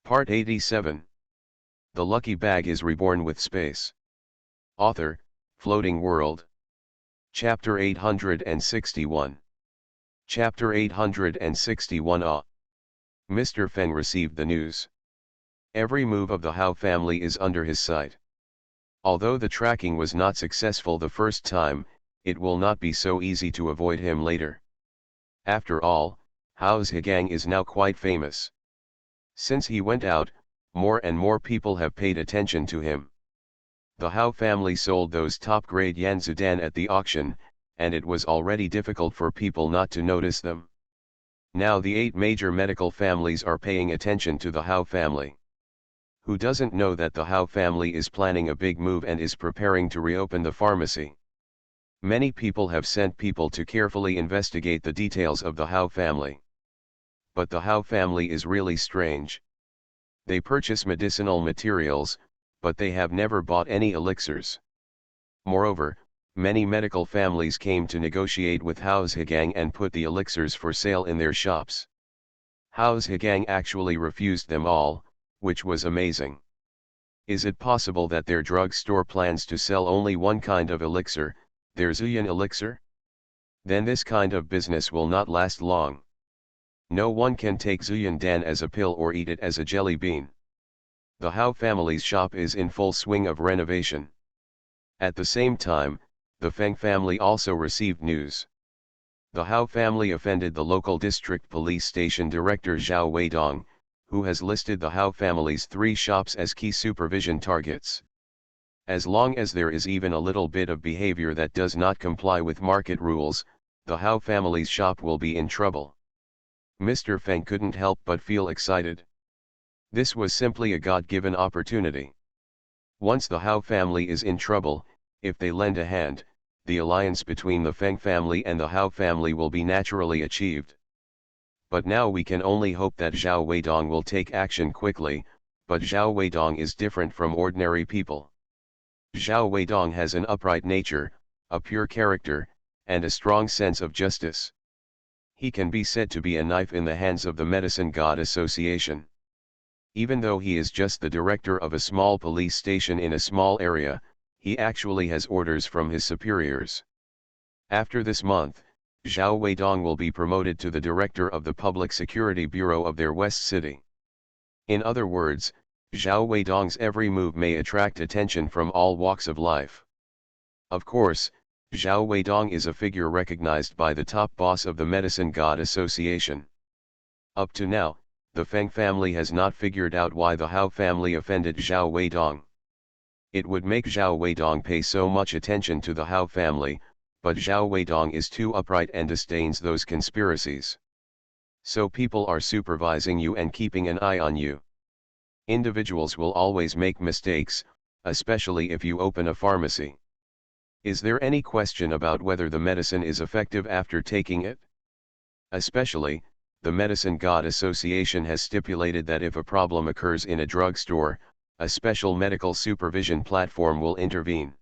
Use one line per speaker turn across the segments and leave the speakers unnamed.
Part 87. The Lucky Bag is Reborn with Space. Author, Floating World. Chapter 861. Chapter 861 Mr. Feng received the news. Every move of the Hao family is under his sight. Although the tracking was not successful the first time, it will not be so easy to avoid him later. After all, Hao's Hegang is now quite famous. Since he went out, more and more people have paid attention to him. The Hao family sold those top-grade Yanzudan at the auction, and it was already difficult for people not to notice them. Now the 8 major medical families are paying attention to the Hao family. Who doesn't know that the Hao family is planning a big move and is preparing to reopen the pharmacy? Many people have sent people to carefully investigate the details of the Hao family. But the Hao family is really strange. They purchase medicinal materials, but they have never bought any elixirs. Moreover, many medical families came to negotiate with Hao's Hegang and put the elixirs for sale in their shops. Hao's Hegang actually refused them all, which was amazing. Is it possible that their drugstore plans to sell only one kind of elixir, their Zuyan elixir? Then this kind of business will not last long. No one can take Zuyan Dan as a pill or eat it as a jelly bean. The Hao family's shop is in full swing of renovation. At the same time, the Feng family also received news. The Hao family offended the local district police station director Zhao Weidong, who has listed the Hao family's 3 shops as key supervision targets. As long as there is even a little bit of behavior that does not comply with market rules, the Hao family's shop will be in trouble. Mr. Feng couldn't help but feel excited. This was simply a God-given opportunity. Once the Hao family is in trouble, if they lend a hand, the alliance between the Feng family and the Hao family will be naturally achieved. But now we can only hope that Zhao Weidong will take action quickly, but Zhao Weidong is different from ordinary people. Zhao Weidong has an upright nature, a pure character, and a strong sense of justice. He can be said to be a knife in the hands of the Medicine God Association. Even though he is just the director of a small police station in a small area, he actually has orders from his superiors. After this month, Zhao Weidong will be promoted to the director of the Public Security Bureau of their West City. In other words, Zhao Weidong's every move may attract attention from all walks of life. Of course, Zhao Weidong is a figure recognized by the top boss of the Medicine God Association. Up to now, the Feng family has not figured out why the Hao family offended Zhao Weidong. It would make Zhao Weidong pay so much attention to the Hao family, but Zhao Weidong is too upright and disdains those conspiracies. So people are supervising you and keeping an eye on you. Individuals will always make mistakes, especially if you open a pharmacy. Is there any question about whether the medicine is effective after taking it? Especially, the Medicine God Association has stipulated that if a problem occurs in a drugstore, a special medical supervision platform will intervene.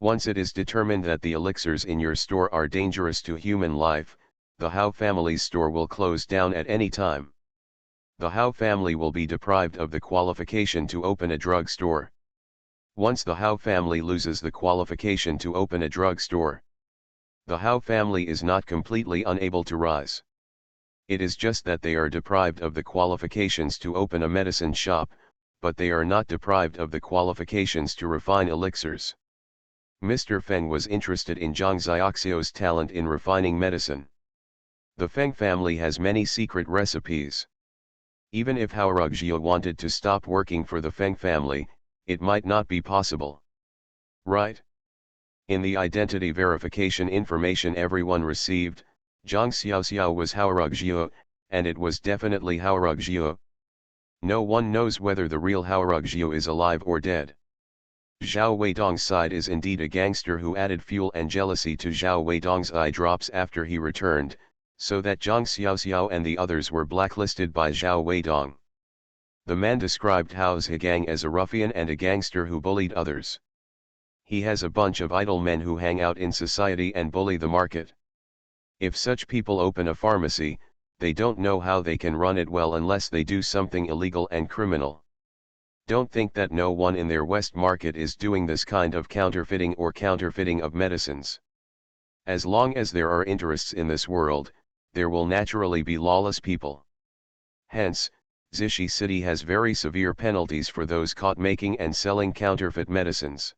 Once it is determined that the elixirs in your store are dangerous to human life, the Hao family's store will close down at any time. The Hao family will be deprived of the qualification to open a drugstore. Once the Hao family loses the qualification to open a drugstore, the Hao family is not completely unable to rise. It is just that they are deprived of the qualifications to open a medicine shop, but they are not deprived of the qualifications to refine elixirs. Mr. Feng was interested in Zhang Xiaoxiu's talent in refining medicine. The Feng family has many secret recipes. Even if Hao Rugjiu wanted to stop working for the Feng family, it might not be possible. Right? In the identity verification information everyone received, Zhang Xiaoxiu was Hao Rugjiu, and it was definitely Hao Rugjiu. No one knows whether the real Hao Rugjiu is alive or dead. Zhao Weidong's side is indeed a gangster who added fuel and jealousy to Zhao Weidong's eye drops after he returned, so that Zhang Xiaoxiu and the others were blacklisted by Zhao Weidong. The man described Hao's Hegang as a ruffian and a gangster who bullied others. He has a bunch of idle men who hang out in society and bully the market. If such people open a pharmacy, they don't know how they can run it well unless they do something illegal and criminal. Don't think that no one in their West market is doing this kind of counterfeiting or counterfeiting of medicines. As long as there are interests in this world, there will naturally be lawless people. Hence, Zishi City has very severe penalties for those caught making and selling counterfeit medicines.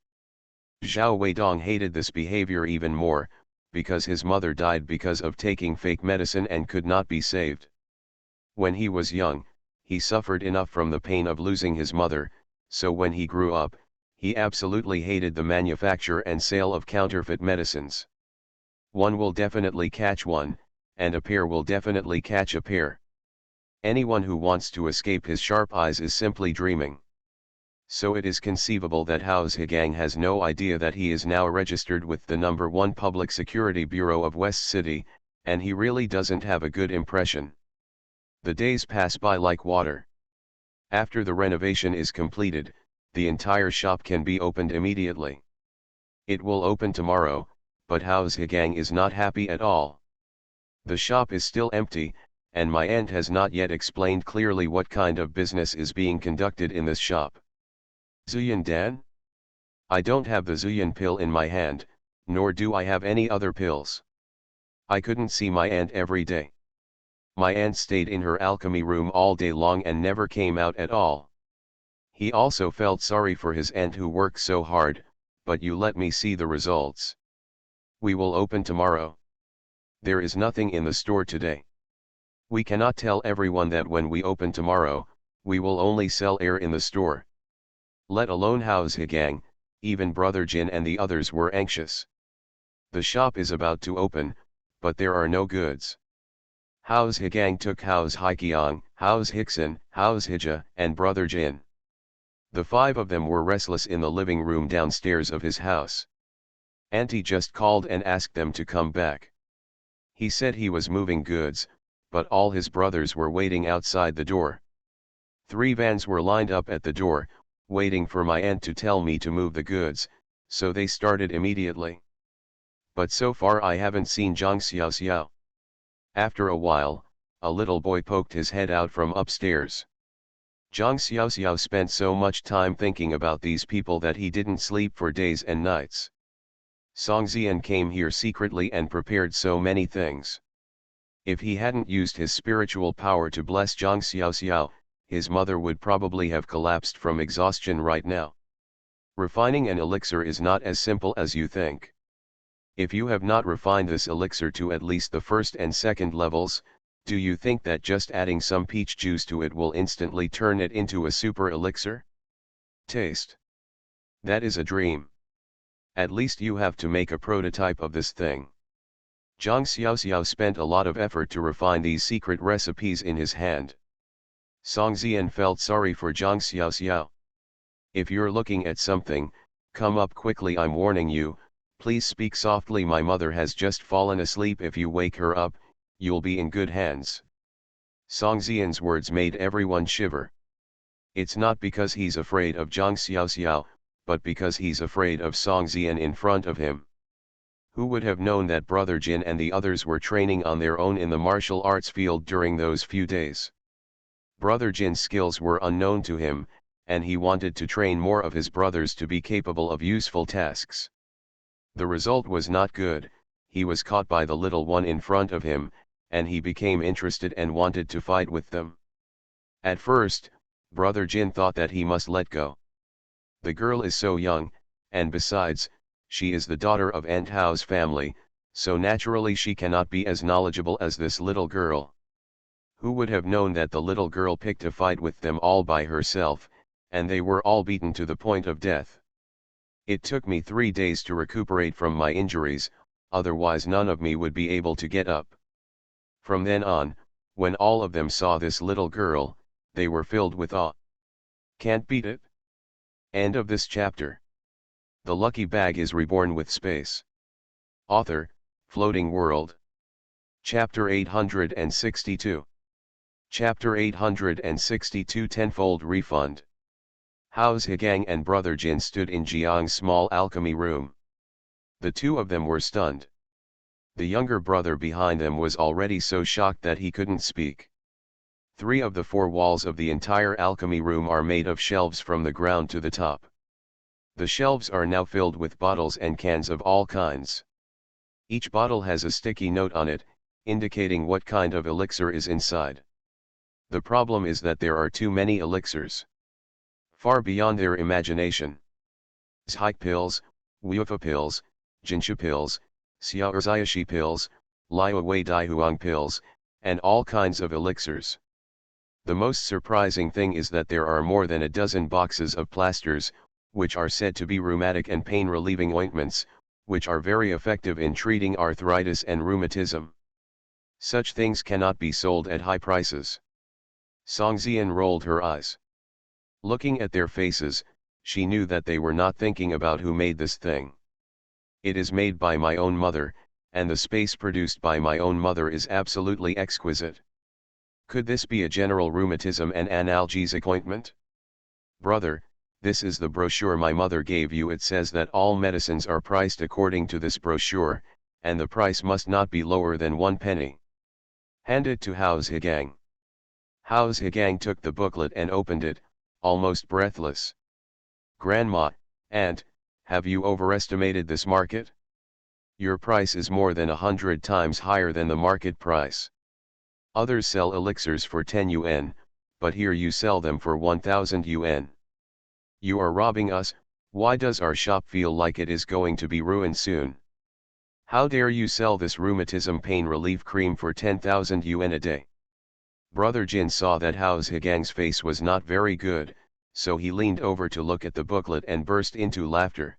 Zhao Weidong hated this behavior even more, because his mother died because of taking fake medicine and could not be saved. When he was young, he suffered enough from the pain of losing his mother, so when he grew up, he absolutely hated the manufacture and sale of counterfeit medicines. One will definitely catch one, and a pair will definitely catch a pair. Anyone who wants to escape his sharp eyes is simply dreaming. So it is conceivable that Hao Zhigang has no idea that he is now registered with the No. 1 Public Security Bureau of West City, and he really doesn't have a good impression. The days pass by like water. After the renovation is completed, the entire shop can be opened immediately. It will open tomorrow, but Hao Zhigang is not happy at all. The shop is still empty, and my aunt has not yet explained clearly what kind of business is being conducted in this shop. Zuyan Dan? I don't have the Zuyan pill in my hand, nor do I have any other pills. I couldn't see my aunt every day. My aunt stayed in her alchemy room all day long and never came out at all. He also felt sorry for his aunt who worked so hard, but you let me see the results. We will open tomorrow. There is nothing in the store today. We cannot tell everyone that when we open tomorrow, we will only sell air in the store. Let alone Hao Zhigang, even Brother Jin and the others were anxious. The shop is about to open, but there are no goods. Hao Zhigang took Hao Zhiqiang, Hao Zhixin, Hao Zhija, and Brother Jin. The 5 of them were restless in the living room downstairs of his house. Auntie just called and asked them to come back. He said he was moving goods, but all his brothers were waiting outside the door. 3 vans were lined up at the door, waiting for my aunt to tell me to move the goods, so they started immediately. But so far I haven't seen Zhang Xiaoxiao. After a while, a little boy poked his head out from upstairs. Zhang Xiaoxiao spent so much time thinking about these people that he didn't sleep for days and nights. Song Zian came here secretly and prepared so many things. If he hadn't used his spiritual power to bless Zhang Xiaoxiao, his mother would probably have collapsed from exhaustion right now. Refining an elixir is not as simple as you think. If you have not refined this elixir to at least the first and second levels, do you think that just adding some peach juice to it will instantly turn it into a super elixir? Taste. That is a dream. At least you have to make a prototype of this thing. Zhang Xiaoxiao spent a lot of effort to refine these secret recipes in his hand. Song Zian felt sorry for Zhang Xiaoxiao. If you're looking at something, come up quickly, I'm warning you, please speak softly, my mother has just fallen asleep, if you wake her up, you'll be in good hands. Song Zian's words made everyone shiver. It's not because he's afraid of Zhang Xiaoxiao, but because he's afraid of Song Zian in front of him. Who would have known that Brother Jin and the others were training on their own in the martial arts field during those few days? Brother Jin's skills were unknown to him, and he wanted to train more of his brothers to be capable of useful tasks. The result was not good. He was caught by the little one in front of him, and he became interested and wanted to fight with them. At first, Brother Jin thought that he must let go. The girl is so young, and besides, she is the daughter of Aunt Hao's family, so naturally she cannot be as knowledgeable as this little girl. Who would have known that the little girl picked a fight with them all by herself, and they were all beaten to the point of death. It took me 3 days to recuperate from my injuries, otherwise none of me would be able to get up. From then on, when all of them saw this little girl, they were filled with awe. Can't beat it? End of this chapter. The lucky bag is reborn with space. Author, Floating World. Chapter 862. Chapter 862, Tenfold Refund. Hao Zhigang and Brother Jin stood in Jiang's small alchemy room. The 2 of them were stunned. The younger brother behind them was already so shocked that he couldn't speak. 3 of the 4 walls of the entire alchemy room are made of shelves from the ground to the top. The shelves are now filled with bottles and cans of all kinds. Each bottle has a sticky note on it, indicating what kind of elixir is inside. The problem is that there are too many elixirs. Far beyond their imagination. Zhike pills, Wufa pills, Jinshu pills, Xiaorzaishi pills, Liawei Daihuang pills, and all kinds of elixirs. The most surprising thing is that there are more than a dozen boxes of plasters, which are said to be rheumatic and pain-relieving ointments, which are very effective in treating arthritis and rheumatism. Such things cannot be sold at high prices. Songzian rolled her eyes. Looking at their faces, she knew that they were not thinking about who made this thing. It is made by my own mother, and the space produced by my own mother is absolutely exquisite. Could this be a general rheumatism and analgesic ointment? Brother, this is the brochure my mother gave you. It says that all medicines are priced according to this brochure, and the price must not be lower than 1 penny. Hand it to Hao Zhigang. Hao Zhigang took the booklet and opened it, almost breathless. Grandma, Aunt, have you overestimated this market? Your price is more than 100 times higher than the market price. Others sell elixirs for 10 yuan, but here you sell them for 1,000 yuan. You are robbing us. Why does our shop feel like it is going to be ruined soon? How dare you sell this rheumatism pain relief cream for 10,000 yuan a day? Brother Jin saw that Hao Zhigang's face was not very good, so he leaned over to look at the booklet and burst into laughter.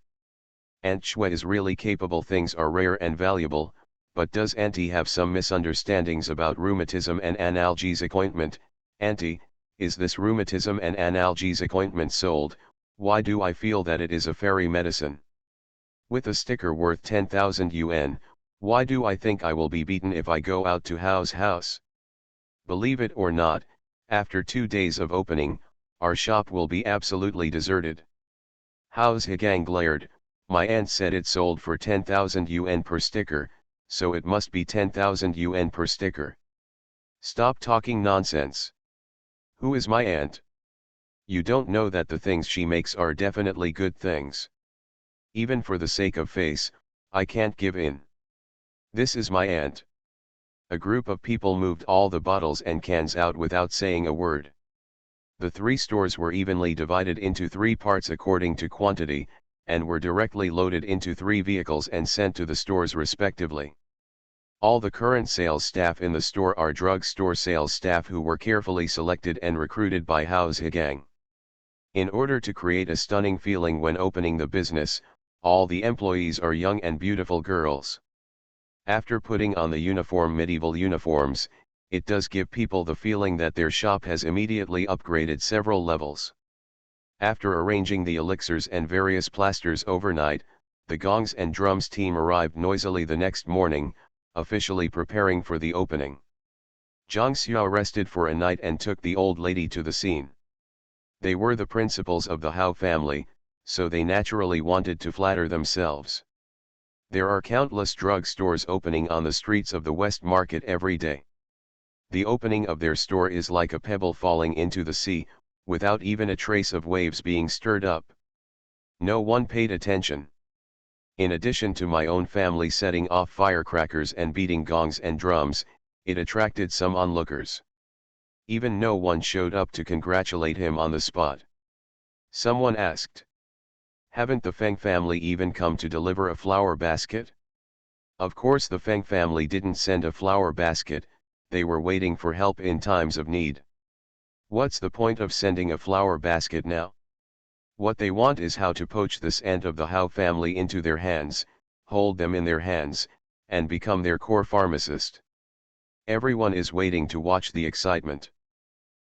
Aunt Shui is really capable. Things are rare and valuable, but does Auntie have some misunderstandings about rheumatism and analgesic ointment? Auntie, is this rheumatism and analgesic ointment sold? Why do I feel that it is a fairy medicine? With a sticker worth 10,000 yuan, why do I think I will be beaten if I go out to Hao's house? Believe it or not, after 2 days of opening, our shop will be absolutely deserted. Hao Zhigang glared. My aunt said it sold for 10,000 yuan per sticker, so it must be 10,000 yuan per sticker. Stop talking nonsense. Who is my aunt? You don't know that the things she makes are definitely good things. Even for the sake of face, I can't give in. This is my aunt. A group of people moved all the bottles and cans out without saying a word. The 3 stores were evenly divided into 3 parts according to quantity, and were directly loaded into 3 vehicles and sent to the stores respectively. All the current sales staff in the store are drugstore sales staff who were carefully selected and recruited by Hao Zhigang. In order to create a stunning feeling when opening the business, all the employees are young and beautiful girls. After putting on the medieval uniforms, it does give people the feeling that their shop has immediately upgraded several levels. After arranging the elixirs and various plasters overnight, the gongs and drums team arrived noisily the next morning, officially preparing for the opening. Zhang Xiao rested for a night and took the old lady to the scene. They were the principals of the Hao family, so they naturally wanted to flatter themselves. There are countless drug stores opening on the streets of the West Market every day. The opening of their store is like a pebble falling into the sea, without even a trace of waves being stirred up. No one paid attention. In addition to my own family setting off firecrackers and beating gongs and drums, it attracted some onlookers. Even no one showed up to congratulate him on the spot. Someone asked, "Haven't the Feng family even come to deliver a flower basket?" Of course the Feng family didn't send a flower basket, they were waiting for help in times of need. What's the point of sending a flower basket now? What they want is how to poach this ant of the Hao family into their hands, hold them in their hands, and become their core pharmacist. Everyone is waiting to watch the excitement.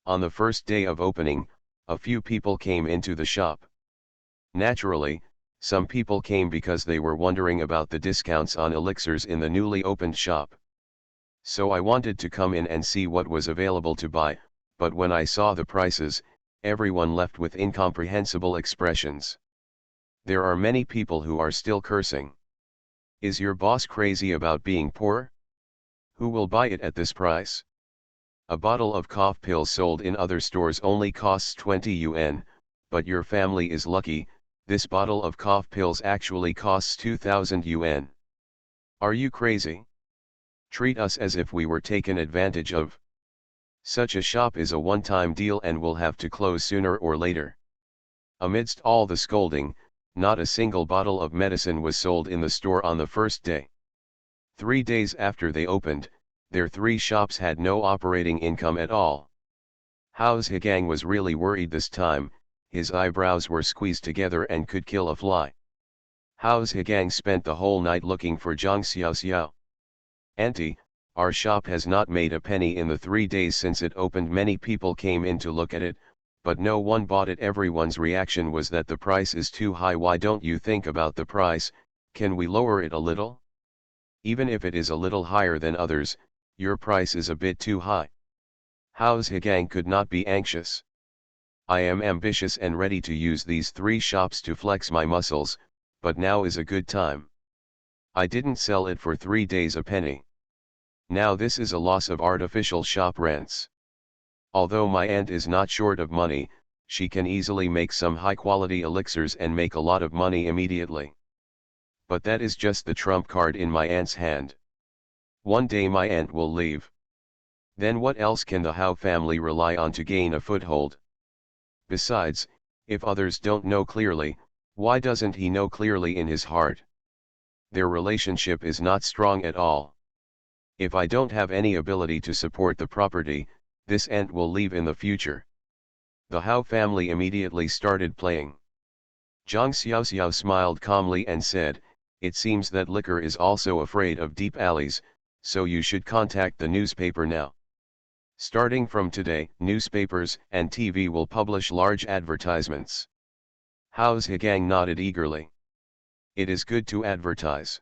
On the first day of opening, a few people came into the shop. Naturally, some people came because they were wondering about the discounts on elixirs in the newly opened shop. So I wanted to come in and see what was available to buy, but when I saw the prices, everyone left with incomprehensible expressions. There are many people who are still cursing. Is your boss crazy about being poor? Who will buy it at this price? A bottle of cough pills sold in other stores only costs 20 yuan, but your family is lucky, this bottle of cough pills actually costs 2,000 yuan. Are you crazy? Treat us as if we were taken advantage of. Such a shop is a one-time deal and will have to close sooner or later. Amidst all the scolding, not a single bottle of medicine was sold in the store on the first day. 3 days after they opened, their 3 shops had no operating income at all. Hao's Higang was really worried this time, his eyebrows were squeezed together and could kill a fly. Hao's Higang spent the whole night looking for Zhang Xiaoxiao. Auntie, our shop has not made a penny in the 3 days since it opened. Many people came in to look at it, but no one bought it. Everyone's reaction was that the price is too high. Why don't you think about the price? Can we lower it a little? Even if it is a little higher than others, your price is a bit too high. Hao's Higang could not be anxious. I am ambitious and ready to use these 3 shops to flex my muscles, but now is a good time. I didn't sell it for 3 days a penny. Now this is a loss of artificial shop rents. Although my aunt is not short of money, she can easily make some high-quality elixirs and make a lot of money immediately. But that is just the trump card in my aunt's hand. One day my aunt will leave. Then what else can the Hao family rely on to gain a foothold? Besides, if others don't know clearly, why doesn't he know clearly in his heart? Their relationship is not strong at all. If I don't have any ability to support the property, this aunt will leave in the future. The Hao family immediately started playing. Zhang Xiaoxiao smiled calmly and said, "It seems that liquor is also afraid of deep alleys, so you should contact the newspaper now. Starting from today, newspapers and TV will publish large advertisements." Hao's Higang nodded eagerly. It is good to advertise.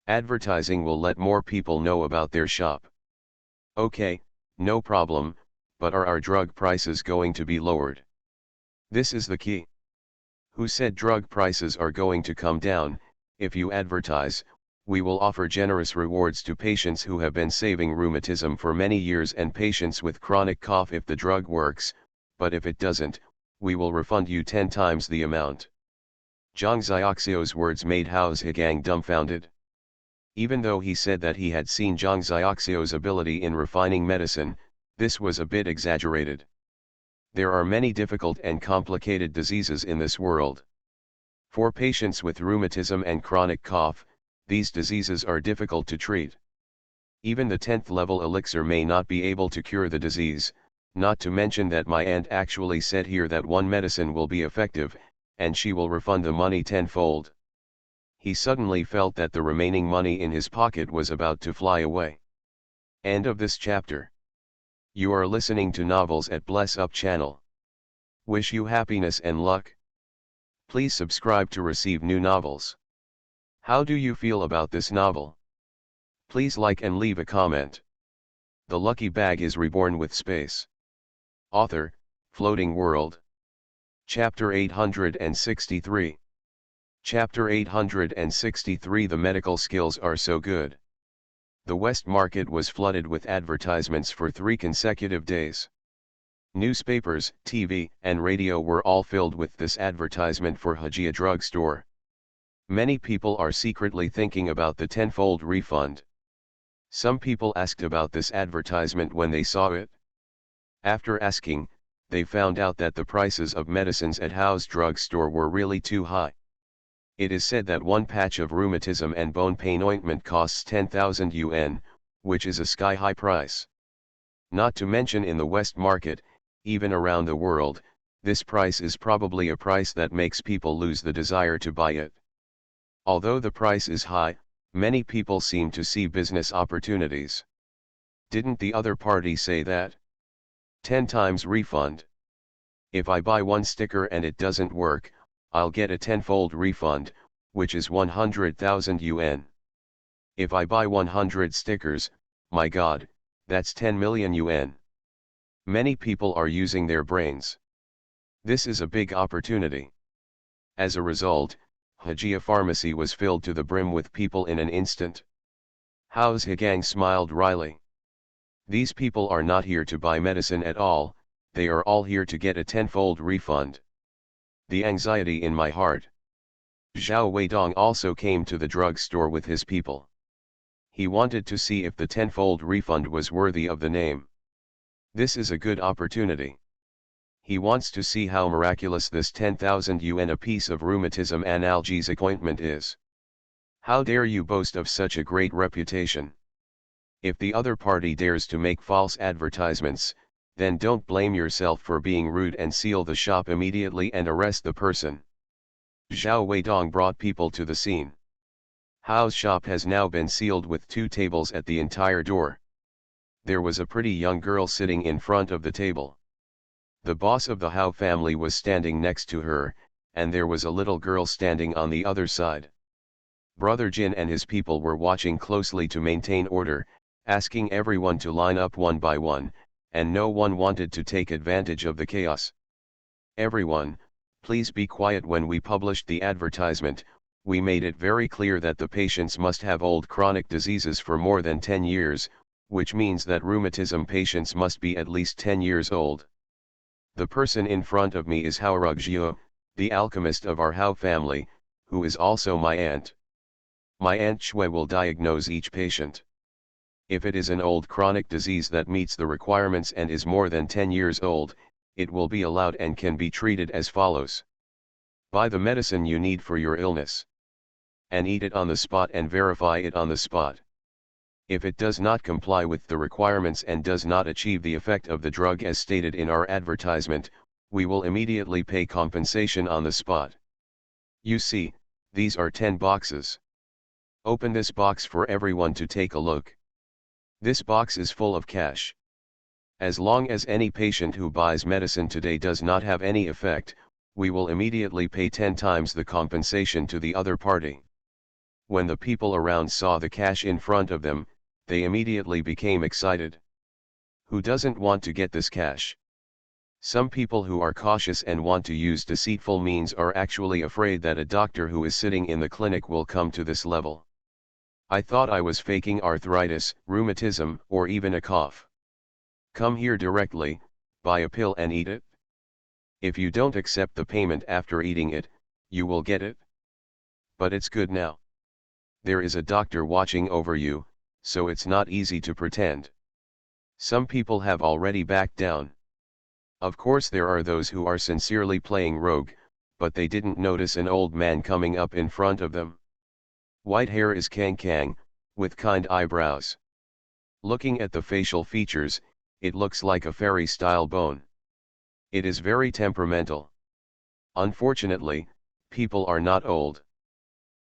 Advertising will let more people know about their shop. Okay, no problem, but are our drug prices going to be lowered? This is the key. Who said drug prices are going to come down? If you advertise, we will offer generous rewards to patients who have been saving rheumatism for many years and patients with chronic cough if the drug works, but if it doesn't, we will refund you 10 times the amount. Zhang Xiaoxiao's words made Hao's Higang dumbfounded. Even though he said that he had seen Zhang Xiaoxiao's ability in refining medicine, this was a bit exaggerated. There are many difficult and complicated diseases in this world. For patients with rheumatism and chronic cough, these diseases are difficult to treat. Even the 10th level elixir may not be able to cure the disease, not to mention that my aunt actually said here that one medicine will be effective, and she will refund the money tenfold. He suddenly felt that the remaining money in his pocket was about to fly away. End of this chapter. You are listening to Novels at Bless Up channel. Wish you happiness and luck. Please subscribe to receive new novels. How do you feel about this novel? Please like and leave a comment. The Lucky Bag is reborn with space. Author, Floating World. Chapter 863. Chapter 863. The medical skills are so good. The West Market was flooded with advertisements for 3 consecutive days. Newspapers, TV, and radio were all filled with this advertisement for Hajia drugstore. Many people are secretly thinking about the tenfold refund. Some people asked about this advertisement when they saw it. After asking, they found out that the prices of medicines at Hao's drugstore were really too high. It is said that one patch of rheumatism and bone pain ointment costs 10,000 yuan, which is a sky-high price. Not to mention in the West Market, even around the world, this price is probably a price that makes people lose the desire to buy it. Although the price is high, many people seem to see business opportunities. Didn't the other party say that? 10 times refund. If I buy one sticker and it doesn't work, I'll get a tenfold refund, which is 100,000 yuan. If I buy 100 stickers, my god, that's 10 million yuan. Many people are using their brains. This is a big opportunity. As a result, Hajia pharmacy was filled to the brim with people in an instant. Hao's Higang smiled wryly. These people are not here to buy medicine at all, they are all here to get a tenfold refund. The anxiety in my heart. Zhao Weidong also came to the drugstore with his people. He wanted to see if the tenfold refund was worthy of the name. This is a good opportunity. He wants to see how miraculous this 10,000 yuan a piece of rheumatism analgesic ointment is. How dare you boast of such a great reputation? If the other party dares to make false advertisements, then don't blame yourself for being rude and seal the shop immediately and arrest the person. Zhao Weidong brought people to the scene. Hao's shop has now been sealed with 2 tables at the entire door. There was a pretty young girl sitting in front of the table. The boss of the Hao family was standing next to her, and there was a little girl standing on the other side. Brother Jin and his people were watching closely to maintain order, asking everyone to line up one by one, and no one wanted to take advantage of the chaos. Everyone, please be quiet. When we published the advertisement, we made it very clear that the patients must have old chronic diseases for more than 10 years, which means that rheumatism patients must be at least 10 years old. The person in front of me is Hao Rugjio, the alchemist of our Hao family, who is also my aunt. My aunt Shui will diagnose each patient. If it is an old chronic disease that meets the requirements and is more than 10 years old, it will be allowed and can be treated as follows. Buy the medicine you need for your illness. And eat it on the spot and verify it on the spot. If it does not comply with the requirements and does not achieve the effect of the drug as stated in our advertisement, we will immediately pay compensation on the spot. You see, these are 10 boxes. Open this box for everyone to take a look. This box is full of cash. As long as any patient who buys medicine today does not have any effect, we will immediately pay 10 times the compensation to the other party. When the people around saw the cash in front of them, they immediately became excited. Who doesn't want to get this cash? Some people who are cautious and want to use deceitful means are actually afraid that a doctor who is sitting in the clinic will come to this level. I thought I was faking arthritis, rheumatism, or even a cough. Come here directly, buy a pill and eat it. If you don't accept the payment after eating it, you will get it. But it's good now. There is a doctor watching over you, so it's not easy to pretend. Some people have already backed down. Of course there are those who are sincerely playing rogue, but they didn't notice an old man coming up in front of them. White hair is Kang, with kind eyebrows. Looking at the facial features, it looks like a fairy-style bone. It is very temperamental. Unfortunately, people are not old.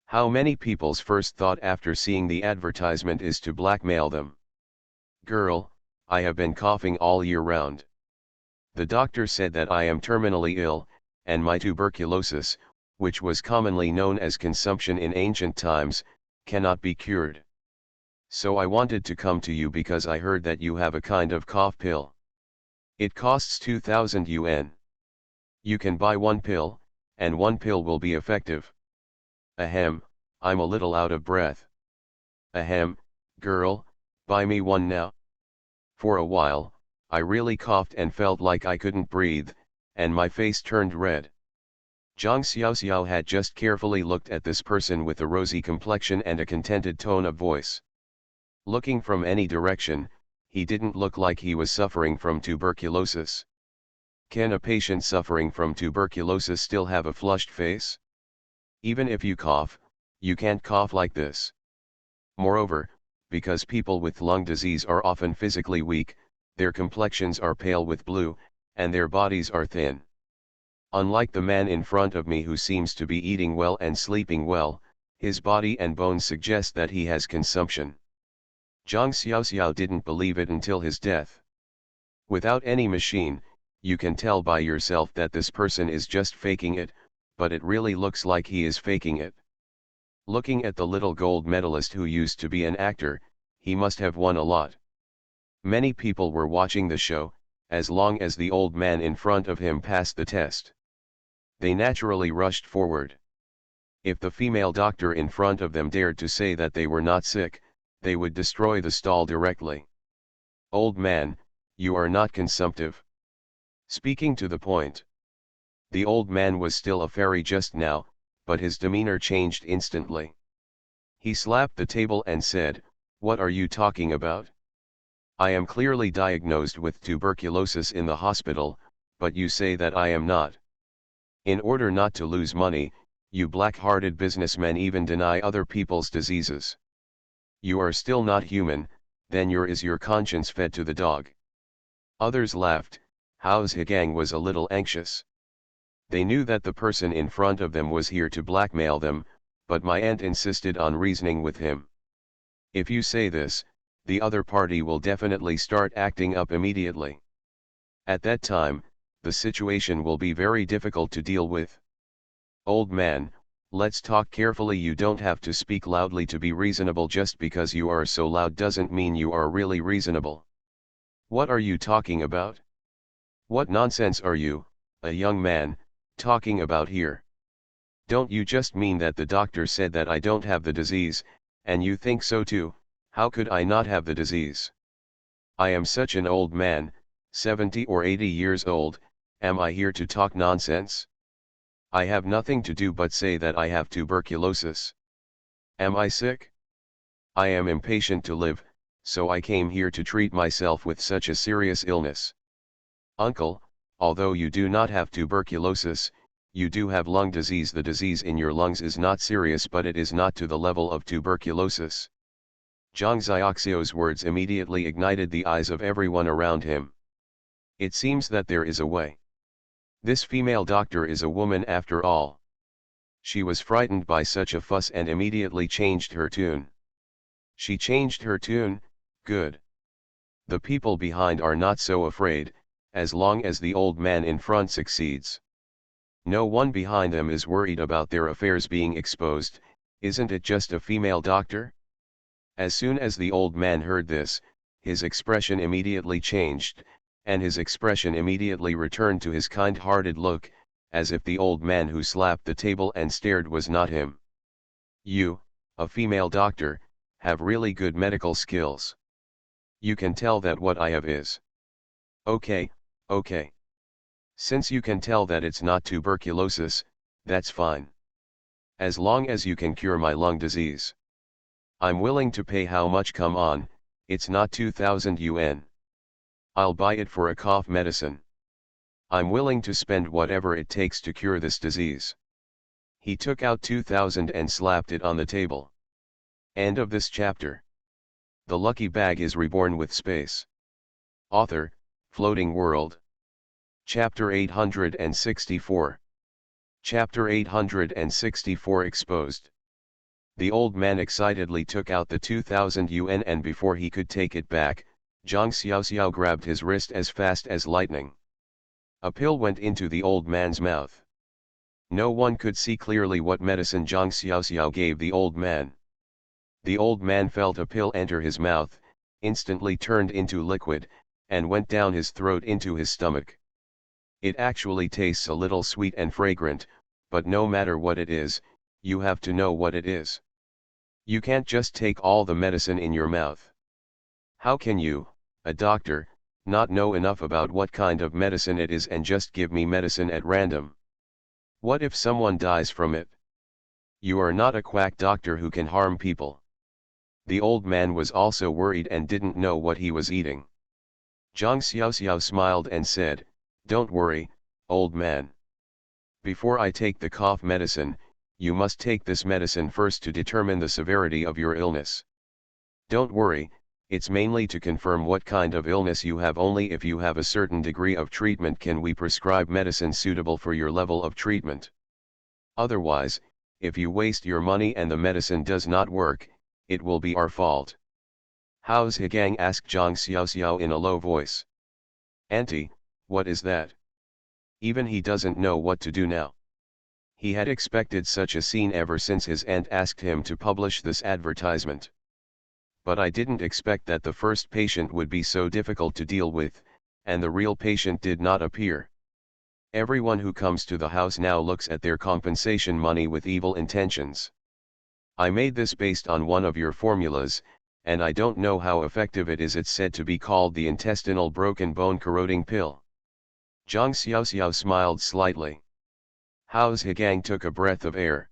How many people's first thought after seeing the advertisement is to blackmail them? Girl, I have been coughing all year round. The doctor said that I am terminally ill, and my tuberculosis, which was commonly known as consumption in ancient times, cannot be cured. So I wanted to come to you because I heard that you have a kind of cough pill. It costs 2,000 yuan. You can buy 1 pill, and 1 pill will be effective. Ahem, I'm a little out of breath. Ahem, girl, buy me 1 now. For a while, I really coughed and felt like I couldn't breathe, and my face turned red. Zhang Xiaoxiao had just carefully looked at this person with a rosy complexion and a contented tone of voice. Looking from any direction, he didn't look like he was suffering from tuberculosis. Can a patient suffering from tuberculosis still have a flushed face? Even if you cough, you can't cough like this. Moreover, because people with lung disease are often physically weak, their complexions are pale with blue, and their bodies are thin. Unlike the man in front of me who seems to be eating well and sleeping well, his body and bones suggest that he has consumption. Zhang Xiaoxiao didn't believe it until his death. Without any machine, you can tell by yourself that this person is just faking it, but it really looks like he is faking it. Looking at the little gold medalist who used to be an actor, he must have won a lot. Many people were watching the show, as long as the old man in front of him passed the test. They naturally rushed forward. If the female doctor in front of them dared to say that they were not sick, they would destroy the stall directly. Old man, you are not consumptive. Speaking to the point. The old man was still a fairy just now, but his demeanor changed instantly. He slapped the table and said, "What are you talking about? I am clearly diagnosed with tuberculosis in the hospital, but you say that I am not. In order not to lose money, you black-hearted businessmen even deny other people's diseases. You are still not human, then is your conscience fed to the dog?" Others laughed. House Higang was a little anxious. They knew that the person in front of them was here to blackmail them, but my aunt insisted on reasoning with him. If you say this, the other party will definitely start acting up immediately. At that time, the situation will be very difficult to deal with. Old man, let's talk carefully. You don't have to speak loudly to be reasonable. Just because you are so loud doesn't mean you are really reasonable. What are you talking about? What nonsense are you, a young man, talking about here? Don't you just mean that the doctor said that I don't have the disease, and you think so too? How could I not have the disease? I am such an old man, 70 or 80 years old. Am I here to talk nonsense? I have nothing to do but say that I have tuberculosis. Am I sick? I am impatient to live, so I came here to treat myself with such a serious illness. Uncle, although you do not have tuberculosis, you do have lung disease. The disease in your lungs is not serious, but it is not to the level of tuberculosis. Zhang Xiaoxiu's words immediately ignited the eyes of everyone around him. It seems that there is a way. This female doctor is a woman after all. She was frightened by such a fuss and immediately changed her tune. She changed her tune, good. The people behind are not so afraid, as long as the old man in front succeeds. No one behind them is worried about their affairs being exposed. Isn't it just a female doctor? As soon as the old man heard this, his expression immediately changed, and his expression immediately returned to his kind-hearted look, as if the old man who slapped the table and stared was not him. You, a female doctor, have really good medical skills. You can tell that what I have is. Okay. Since you can tell that it's not tuberculosis, that's fine. As long as you can cure my lung disease. I'm willing to pay. How much? Come on, it's not 2,000 yuan. I'll buy it for a cough medicine. I'm willing to spend whatever it takes to cure this disease. He took out 2,000 and slapped it on the table. End of this chapter. The lucky bag is reborn with space. Author, Floating World. Chapter 864. Chapter 864 Exposed. The old man excitedly took out the 2,000 yuan, and before he could take it back, Zhang Xiaoxiao grabbed his wrist as fast as lightning. A pill went into the old man's mouth. No one could see clearly what medicine Zhang Xiaoxiao gave the old man. The old man felt a pill enter his mouth, instantly turned into liquid, and went down his throat into his stomach. It actually tastes a little sweet and fragrant, but no matter what it is, you have to know what it is. You can't just take all the medicine in your mouth. How can you, a doctor, not know enough about what kind of medicine it is and just give me medicine at random? What if someone dies from it? You are not a quack doctor who can harm people. The old man was also worried and didn't know what he was eating. Zhang Xiaoxiao smiled and said, "Don't worry, old man. Before I take the cough medicine, you must take this medicine first to determine the severity of your illness. Don't worry, it's mainly to confirm what kind of illness you have. Only if you have a certain degree of treatment can we prescribe medicine suitable for your level of treatment. Otherwise, if you waste your money and the medicine does not work, it will be our fault." House Higang asked Zhang Xiaoxiao in a low voice. "Auntie, what is that?" Even he doesn't know what to do now. He had expected such a scene ever since his aunt asked him to publish this advertisement. But I didn't expect that the first patient would be so difficult to deal with, and the real patient did not appear. Everyone who comes to the house now looks at their compensation money with evil intentions. I made this based on one of your formulas, and I don't know how effective it is. It's said to be called the intestinal broken bone corroding pill. Zhang Xiaoxiao smiled slightly. Hao Zhigang took a breath of air.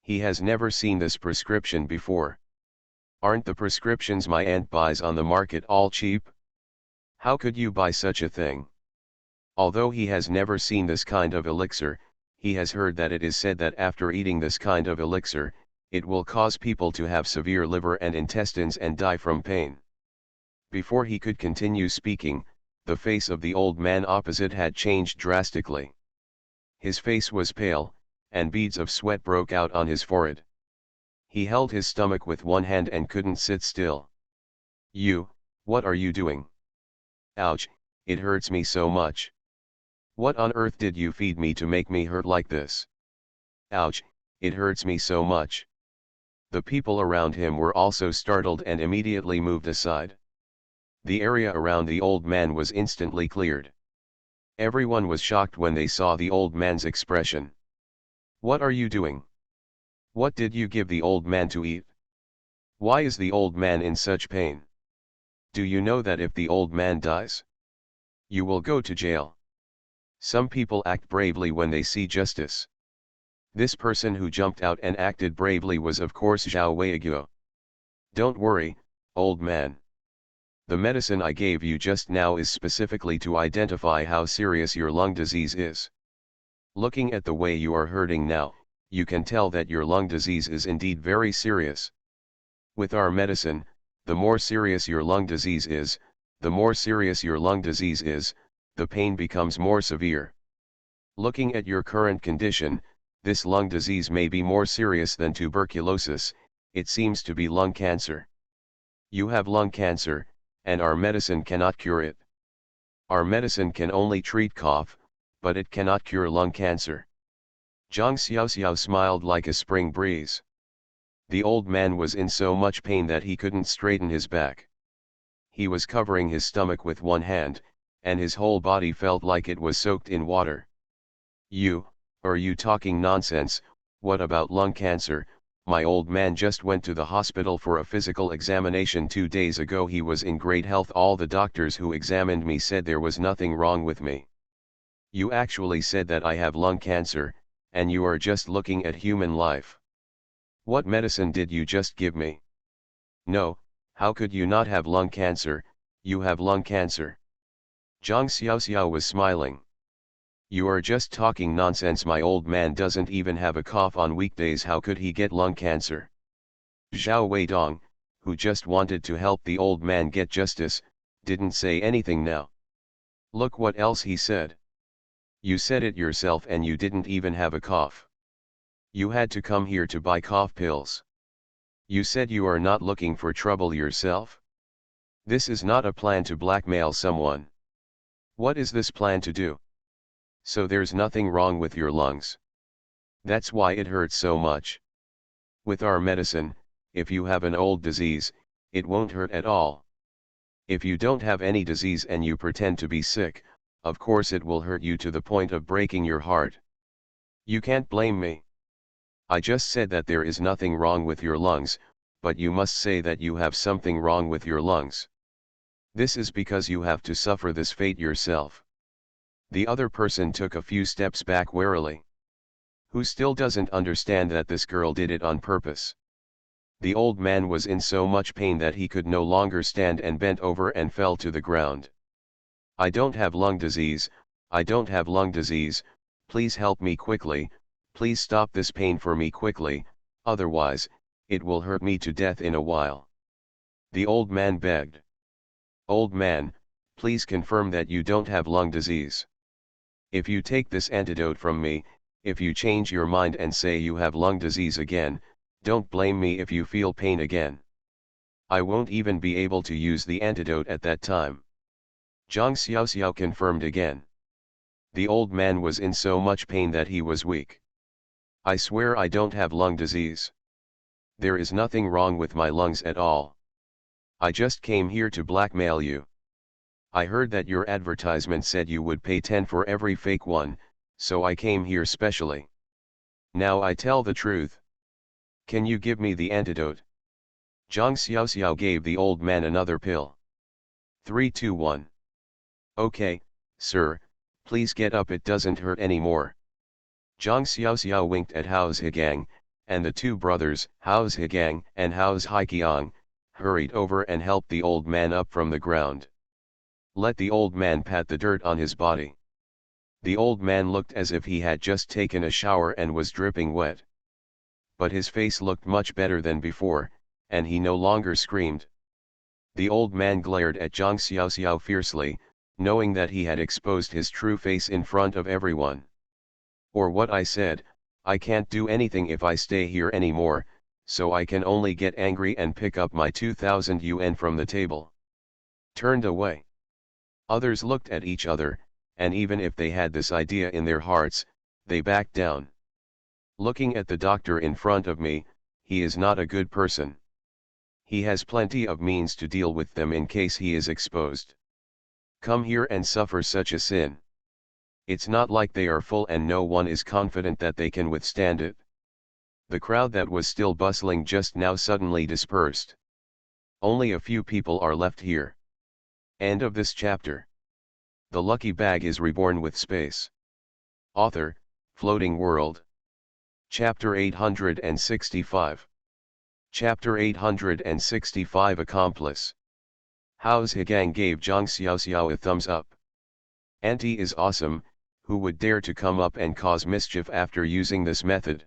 He has never seen this prescription before. Aren't the prescriptions my aunt buys on the market all cheap? How could you buy such a thing? Although he has never seen this kind of elixir, he has heard that it is said that after eating this kind of elixir, it will cause people to have severe liver and intestines and die from pain. Before he could continue speaking, the face of the old man opposite had changed drastically. His face was pale, and beads of sweat broke out on his forehead. He held his stomach with one hand and couldn't sit still. What are you doing? Ouch, it hurts me so much. What on earth did you feed me to make me hurt like this? Ouch, it hurts me so much. The people around him were also startled and immediately moved aside. The area around the old man was instantly cleared. Everyone was shocked when they saw the old man's expression. What are you doing? What did you give the old man to eat? Why is the old man in such pain? Do you know that if the old man dies, you will go to jail? Some people act bravely when they see justice. This person who jumped out and acted bravely was of course Zhao Weiguo. Don't worry, old man. The medicine I gave you just now is specifically to identify how serious your lung disease is. Looking at the way you are hurting now, you can tell that your lung disease is indeed very serious. With our medicine, the more serious your lung disease is, the pain becomes more severe. Looking at your current condition, this lung disease may be more serious than tuberculosis. It seems to be lung cancer. You have lung cancer, and our medicine cannot cure it. Our medicine can only treat cough, but it cannot cure lung cancer. Zhang Xiaoxiao smiled like a spring breeze. The old man was in so much pain that he couldn't straighten his back. He was covering his stomach with one hand, and his whole body felt like it was soaked in water. Are you talking nonsense? What about lung cancer? My old man just went to the hospital for a physical examination 2 days ago. He was in great health. All the doctors who examined me said there was nothing wrong with me. You actually said that I have lung cancer, and you are just looking at human life. What medicine did you just give me? No, how could you not have lung cancer? You have lung cancer. Zhang Xiaoxiao was smiling. You are just talking nonsense. My old man doesn't even have a cough on weekdays. How could he get lung cancer? Zhao Weidong, who just wanted to help the old man get justice, didn't say anything now. Look what else he said. You said it yourself and you didn't even have a cough. You had to come here to buy cough pills. You said you are not looking for trouble yourself. This is not a plan to blackmail someone. What is this plan to do? So there's nothing wrong with your lungs. That's why it hurts so much. With our medicine, if you have an old disease, it won't hurt at all. If you don't have any disease and you pretend to be sick, of course it will hurt you to the point of breaking your heart. You can't blame me. I just said that there is nothing wrong with your lungs, but you must say that you have something wrong with your lungs. This is because you have to suffer this fate yourself. The other person took a few steps back warily. Who still doesn't understand that this girl did it on purpose? The old man was in so much pain that he could no longer stand and bent over and fell to the ground. I don't have lung disease, I don't have lung disease, please help me quickly, please stop this pain for me quickly, otherwise, it will hurt me to death in a while. The old man begged. Old man, please confirm that you don't have lung disease. If you take this antidote from me, if you change your mind and say you have lung disease again, don't blame me if you feel pain again. I won't even be able to use the antidote at that time. Zhang Xiaoxiao confirmed again. The old man was in so much pain that he was weak. I swear I don't have lung disease. There is nothing wrong with my lungs at all. I just came here to blackmail you. I heard that your advertisement said you would pay 10 for every fake one, so I came here specially. Now I tell the truth. Can you give me the antidote? Zhang Xiaoxiao gave the old man another pill. 3, 2, 1. Okay, sir, please get up, it doesn't hurt anymore. Zhang Xiaoxiao winked at Hao Zhigang, and the two brothers, Hao Zhigang and Hao Zhiqiang, hurried over and helped the old man up from the ground. Let the old man pat the dirt on his body. The old man looked as if he had just taken a shower and was dripping wet. But his face looked much better than before, and he no longer screamed. The old man glared at Zhang Xiaoxiao fiercely, knowing that he had exposed his true face in front of everyone. Or what I said, I can't do anything if I stay here anymore, so I can only get angry and pick up my 2,000 yuan from the table. Turned away. Others looked at each other, and even if they had this idea in their hearts, they backed down. Looking at the doctor in front of me, he is not a good person. He has plenty of means to deal with them in case he is exposed. Come here and suffer such a sin. It's not like they are full and no one is confident that they can withstand it. The crowd that was still bustling just now suddenly dispersed. Only a few people are left here. End of this chapter. The lucky bag is reborn with space. Author, Floating World. Chapter 865. Chapter 865 Accomplice. Hao Zhigang gave Zhang Xiaoxiao a thumbs up. Auntie is awesome, who would dare to come up and cause mischief after using this method?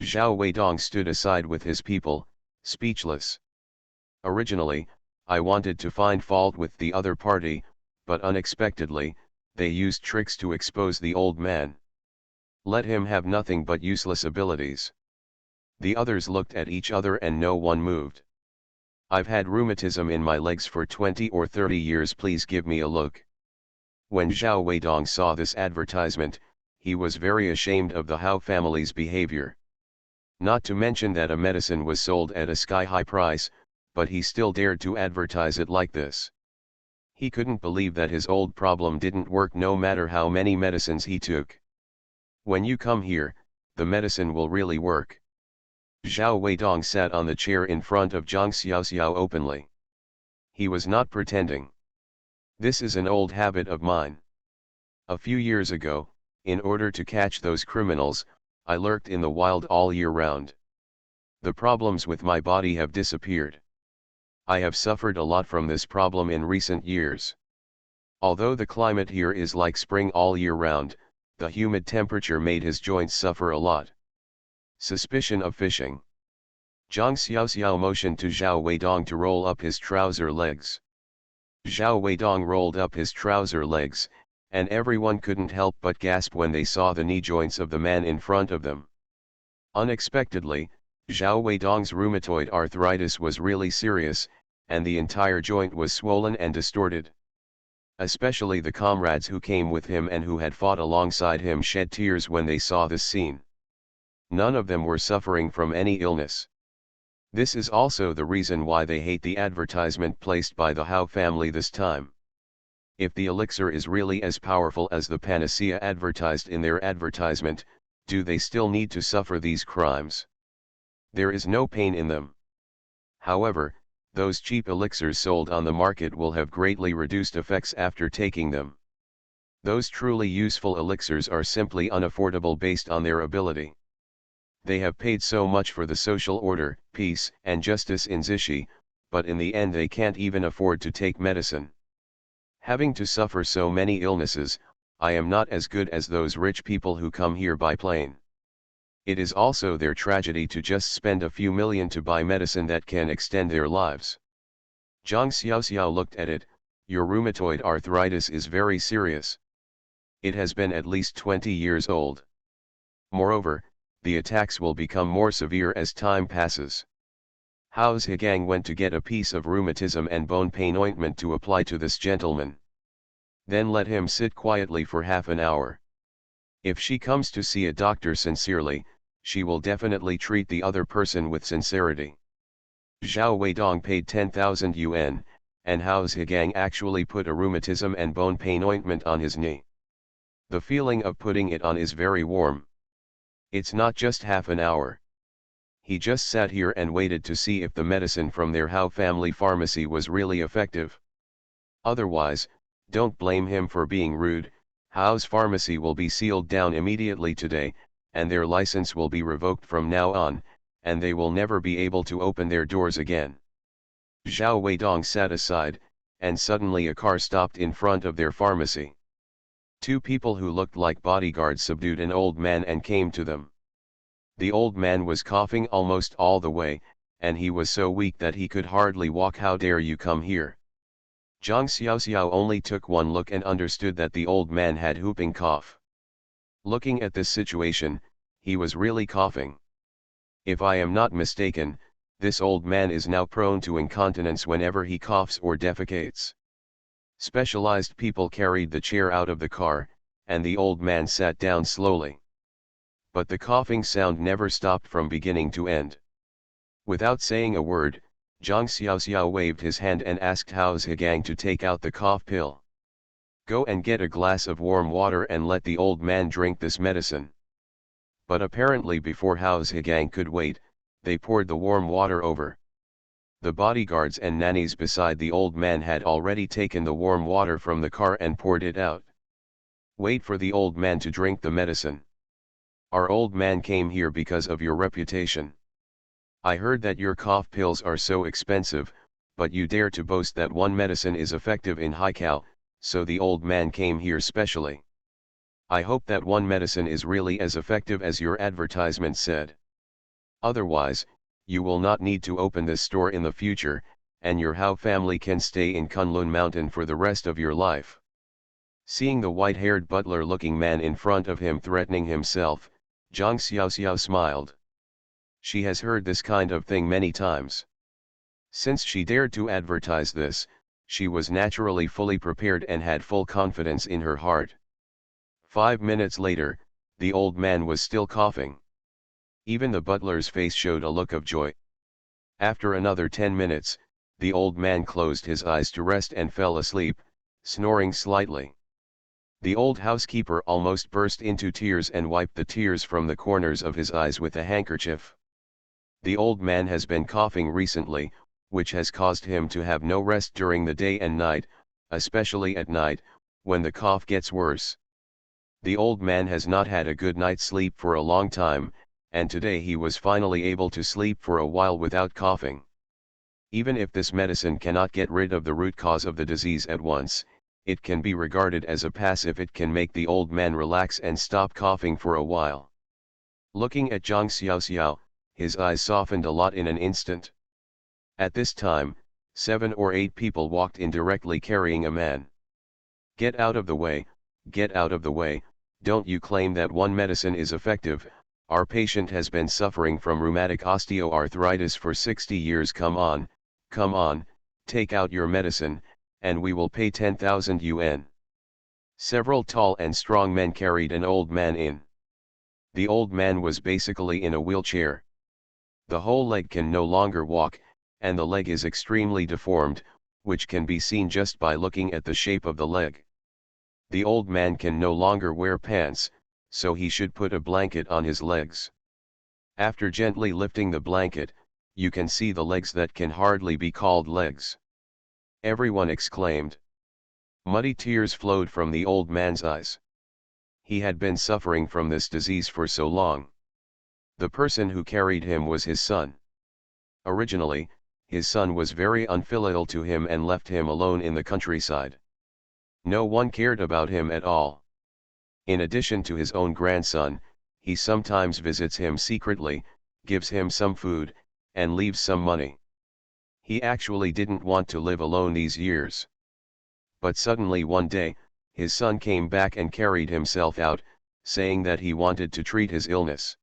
Zhao Weidong stood aside with his people, speechless. Originally, I wanted to find fault with the other party, but unexpectedly, they used tricks to expose the old man. Let him have nothing but useless abilities. The others looked at each other and no one moved. I've had rheumatism in my legs for 20 or 30 years, please give me a look. When Zhao Weidong saw this advertisement, he was very ashamed of the Hao family's behavior. Not to mention that a medicine was sold at a sky-high price, but he still dared to advertise it like this. He couldn't believe that his old problem didn't work no matter how many medicines he took. When you come here, the medicine will really work. Zhao Weidong sat on the chair in front of Zhang Xiaoxiao openly. He was not pretending. This is an old habit of mine. A few years ago, in order to catch those criminals, I lurked in the wild all year round. The problems with my body have disappeared. I have suffered a lot from this problem in recent years. Although the climate here is like spring all year round, the humid temperature made his joints suffer a lot. Suspicion of fishing. Zhang Xiaoxiao motioned to Zhao Weidong to roll up his trouser legs. Zhao Weidong rolled up his trouser legs, and everyone couldn't help but gasp when they saw the knee joints of the man in front of them. Unexpectedly, Zhao Weidong's rheumatoid arthritis was really serious, and the entire joint was swollen and distorted. Especially the comrades who came with him and who had fought alongside him shed tears when they saw this scene. None of them were suffering from any illness. This is also the reason why they hate the advertisement placed by the Hao family this time. If the elixir is really as powerful as the panacea advertised in their advertisement, do they still need to suffer these crimes? There is no pain in them. However, those cheap elixirs sold on the market will have greatly reduced effects after taking them. Those truly useful elixirs are simply unaffordable based on their ability. They have paid so much for the social order, peace, and justice in Zishi, but in the end they can't even afford to take medicine. Having to suffer so many illnesses, I am not as good as those rich people who come here by plane. It is also their tragedy to just spend a few million to buy medicine that can extend their lives. Zhang Xiaoxiao looked at it. Your rheumatoid arthritis is very serious. It has been at least 20 years old. Moreover, the attacks will become more severe as time passes. Hao Zhigang went to get a piece of rheumatism and bone pain ointment to apply to this gentleman. Then let him sit quietly for half an hour. If she comes to see a doctor sincerely, she will definitely treat the other person with sincerity. Zhao Weidong paid 10,000 yuan, and Hao's Higang actually put a rheumatism and bone pain ointment on his knee. The feeling of putting it on is very warm. It's not just half an hour. He just sat here and waited to see if the medicine from their Hao family pharmacy was really effective. Otherwise, don't blame him for being rude. Hao's pharmacy will be sealed down immediately today, and their license will be revoked from now on, and they will never be able to open their doors again. Zhao Weidong sat aside, and suddenly a car stopped in front of their pharmacy. Two people who looked like bodyguards subdued an old man and came to them. The old man was coughing almost all the way, and he was so weak that he could hardly walk. How dare you come here? Zhang Xiaoxiao only took one look and understood that the old man had whooping cough. Looking at this situation, he was really coughing. If I am not mistaken, this old man is now prone to incontinence whenever he coughs or defecates. Specialized people carried the chair out of the car, and the old man sat down slowly. But the coughing sound never stopped from beginning to end. Without saying a word, Zhang Xiaoxiao waved his hand and asked Hao's Higang to take out the cough pill. Go and get a glass of warm water and let the old man drink this medicine. But apparently before Hao's Higang could wait, they poured the warm water over. The bodyguards and nannies beside the old man had already taken the warm water from the car and poured it out. Wait for the old man to drink the medicine. Our old man came here because of your reputation. I heard that your cough pills are so expensive, but you dare to boast that one medicine is effective in Haikal, so the old man came here specially. I hope that one medicine is really as effective as your advertisement said. Otherwise, you will not need to open this store in the future, and your Hao family can stay in Kunlun Mountain for the rest of your life. Seeing the white-haired butler-looking man in front of him threatening himself, Zhang Xiaoxiao smiled. She has heard this kind of thing many times. Since she dared to advertise this, she was naturally fully prepared and had full confidence in her heart. 5 minutes later, the old man was still coughing. Even the butler's face showed a look of joy. After another 10 minutes, the old man closed his eyes to rest and fell asleep, snoring slightly. The old housekeeper almost burst into tears and wiped the tears from the corners of his eyes with a handkerchief. The old man has been coughing recently, which has caused him to have no rest during the day and night, especially at night, when the cough gets worse. The old man has not had a good night's sleep for a long time, and today he was finally able to sleep for a while without coughing. Even if this medicine cannot get rid of the root cause of the disease at once, it can be regarded as a pass if it can make the old man relax and stop coughing for a while. Looking at Zhang Xiaoxiao, his eyes softened a lot in an instant. At this time, 7 or 8 people walked in directly carrying a man. Get out of the way, get out of the way, don't you claim that one medicine is effective, our patient has been suffering from rheumatic osteoarthritis for 60 years. Come on, take out your medicine, and we will pay 10,000 yuan. Several tall and strong men carried an old man in. The old man was basically in a wheelchair. The whole leg can no longer walk, and the leg is extremely deformed, which can be seen just by looking at the shape of the leg. The old man can no longer wear pants, so he should put a blanket on his legs. After gently lifting the blanket, you can see the legs that can hardly be called legs. Everyone exclaimed. Muddy tears flowed from the old man's eyes. He had been suffering from this disease for so long. The person who carried him was his son. Originally, his son was very unfilial to him and left him alone in the countryside. No one cared about him at all. In addition to his own grandson, he sometimes visits him secretly, gives him some food, and leaves some money. He actually didn't want to live alone these years. But suddenly one day, his son came back and carried himself out, saying that he wanted to treat his illness.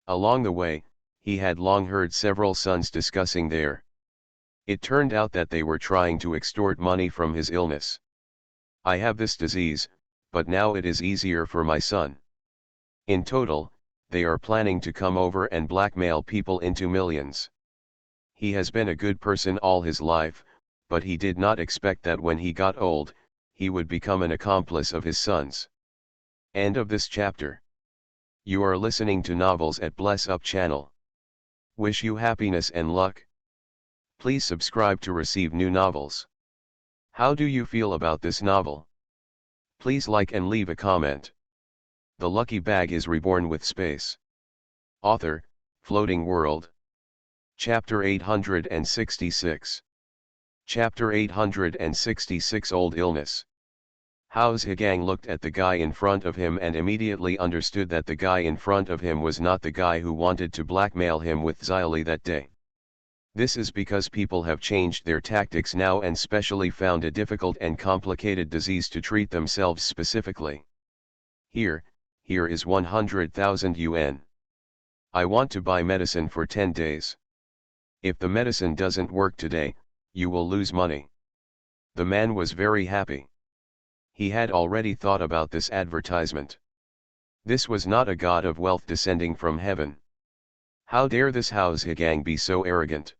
Along the way, he had long heard several sons discussing their. It turned out that they were trying to extort money from his illness. I have this disease, but now it is easier for my son. In total, they are planning to come over and blackmail people into millions. He has been a good person all his life, but he did not expect that when he got old, he would become an accomplice of his son's. End of this chapter. You are listening to Novels at Bless Up channel. Wish you happiness and luck. Please subscribe to receive new novels. How do you feel about this novel? Please like and leave a comment. The Lucky Bag is Reborn with Space. Author, Floating World. Chapter 866. Chapter 866 Old Illness. Hao's Higang looked at the guy in front of him and immediately understood that the guy in front of him was not the guy who wanted to blackmail him with Xylee that day. This is because people have changed their tactics now and specially found a difficult and complicated disease to treat themselves specifically. Here is 100,000 yuan. I want to buy medicine for 10 days. If the medicine doesn't work today, you will lose money. The man was very happy. He had already thought about this advertisement. This was not a god of wealth descending from heaven. How dare this Hao's Higang be so arrogant?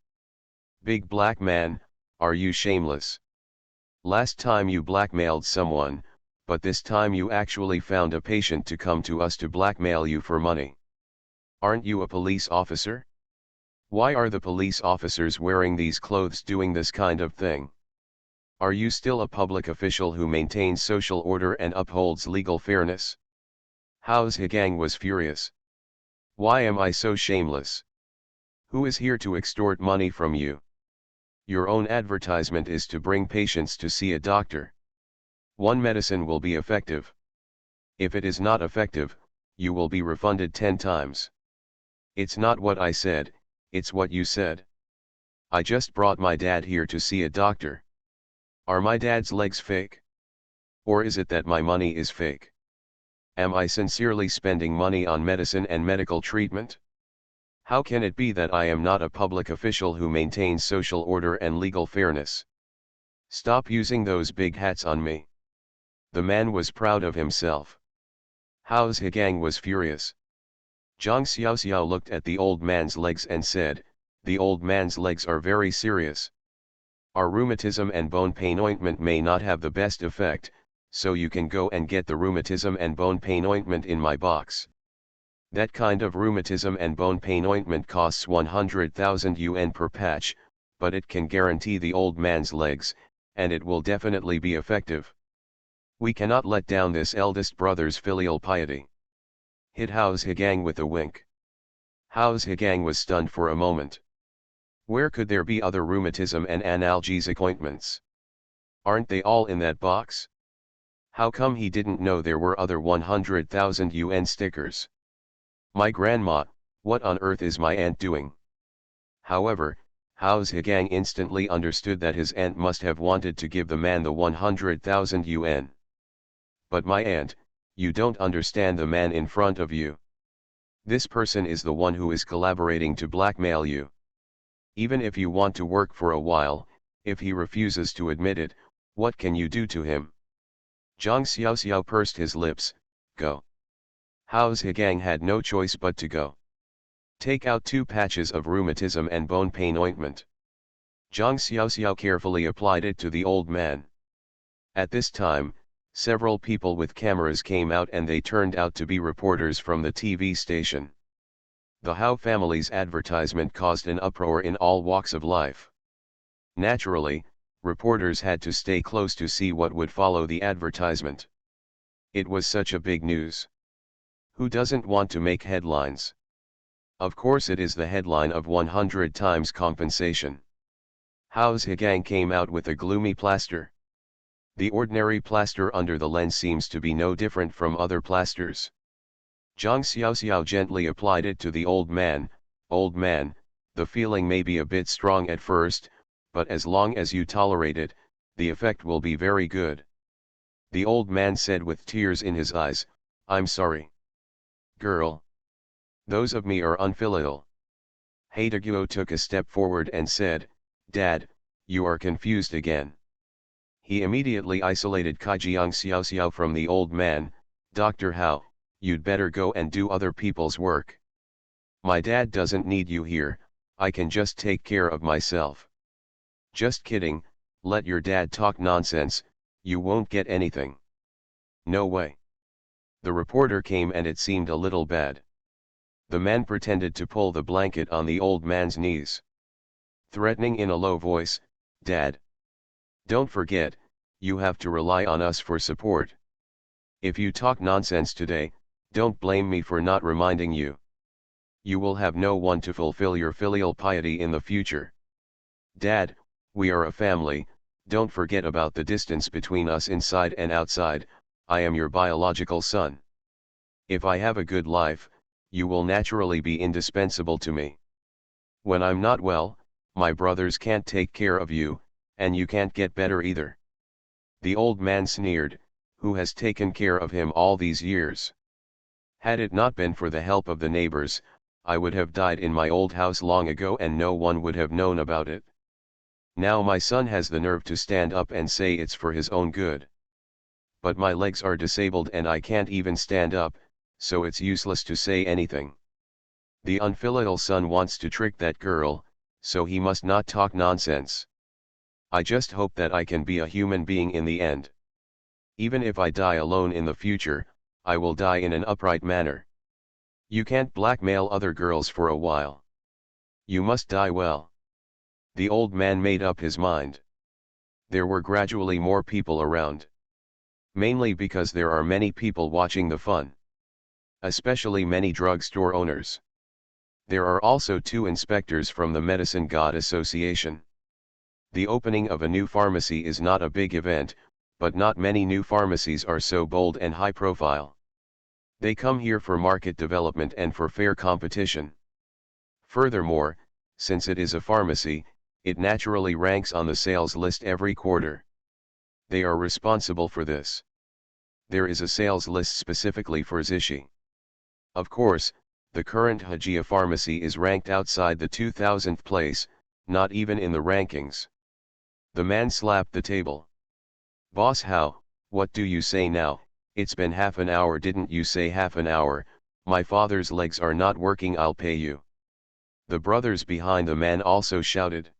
Big black man, are you shameless? Last time you blackmailed someone, but this time you actually found a patient to come to us to blackmail you for money. Aren't you a police officer? Why are the police officers wearing these clothes doing this kind of thing? Are you still a public official who maintains social order and upholds legal fairness? Hao's Higang was furious. Why am I so shameless? Who is here to extort money from you? Your own advertisement is to bring patients to see a doctor. One medicine will be effective. If it is not effective, you will be refunded 10 times. It's not what I said, it's what you said. I just brought my dad here to see a doctor. Are my dad's legs fake? Or is it that my money is fake? Am I sincerely spending money on medicine and medical treatment? How can it be that I am not a public official who maintains social order and legal fairness? Stop using those big hats on me. The man was proud of himself. Hao's Higang was furious. Zhang Xiaoxiao looked at the old man's legs and said, "The old man's legs are very serious. Our rheumatism and bone pain ointment may not have the best effect, so you can go and get the rheumatism and bone pain ointment in my box. That kind of rheumatism and bone pain ointment costs 100,000 yuan per patch, but it can guarantee the old man's legs, and it will definitely be effective. We cannot let down this eldest brother's filial piety." Hit Hao's Higang with a wink. Hao's Higang was stunned for a moment. Where could there be other rheumatism and analgesic ointments? Aren't they all in that box? How come he didn't know there were other 100,000 yuan stickers? My grandma, what on earth is my aunt doing? However, Hao's Higang instantly understood that his aunt must have wanted to give the man the 100,000 yuan. But my aunt, you don't understand the man in front of you. This person is the one who is collaborating to blackmail you. Even if you want to work for a while, if he refuses to admit it, what can you do to him? Zhang Xiaoxiao pursed his lips. Go. Hao's Higang had no choice but to go. Take out 2 patches of rheumatism and bone pain ointment. Zhang Xiaoxiao carefully applied it to the old man. At this time, several people with cameras came out and they turned out to be reporters from the TV station. The Hao family's advertisement caused an uproar in all walks of life. Naturally, reporters had to stay close to see what would follow the advertisement. It was such a big news. Who doesn't want to make headlines? Of course it is the headline of 100 times compensation. Hao's Higang came out with a gloomy plaster. The ordinary plaster under the lens seems to be no different from other plasters. Zhang Xiaoxiao gently applied it to the old man. Old man, the feeling may be a bit strong at first, but as long as you tolerate it, the effect will be very good. The old man said with tears in his eyes, I'm sorry. Girl. Those of me are unfilial. Haedaguo took a step forward and said, Dad, you are confused again. He immediately isolated Kaijiang Xiaoxiao from the old man. Dr. Hao, you'd better go and do other people's work. My dad doesn't need you here, I can just take care of myself. Just kidding, Let your dad talk nonsense, you won't get anything. No way. The reporter came and it seemed a little bad. The man pretended to pull the blanket on the old man's knees. Threatening in a low voice, "Dad. Don't forget, you have to rely on us for support. If you talk nonsense today, don't blame me for not reminding you. You will have no one to fulfill your filial piety in the future. Dad, we are a family, don't forget about the distance between us inside and outside, I am your biological son. If I have a good life, you will naturally be indispensable to me. When I'm not well, my brothers can't take care of you, and you can't get better either." The old man sneered, "Who has taken care of him all these years? Had it not been for the help of the neighbors, I would have died in my old house long ago and no one would have known about it. Now my son has the nerve to stand up and say it's for his own good. But my legs are disabled and I can't even stand up, so it's useless to say anything. The unfilial son wants to trick that girl, so he must not talk nonsense. I just hope that I can be a human being in the end. Even if I die alone in the future, I will die in an upright manner. You can't blackmail other girls for a while. You must die well." The old man made up his mind. There were gradually more people around. Mainly because there are many people watching the fun. Especially many drugstore owners. There are also 2 inspectors from the Medicine God Association. The opening of a new pharmacy is not a big event, but not many new pharmacies are so bold and high profile. They come here for market development and for fair competition. Furthermore, since it is a pharmacy, it naturally ranks on the sales list every quarter. They are responsible for this. There is a sales list specifically for Zishi. Of course, the current Hajia pharmacy is ranked outside the 2000th place, not even in the rankings. The man slapped the table. "Boss, what do you say now? It's been half an hour. Didn't you say half an hour? My father's legs are not working, I'll pay you." The brothers behind the man also shouted.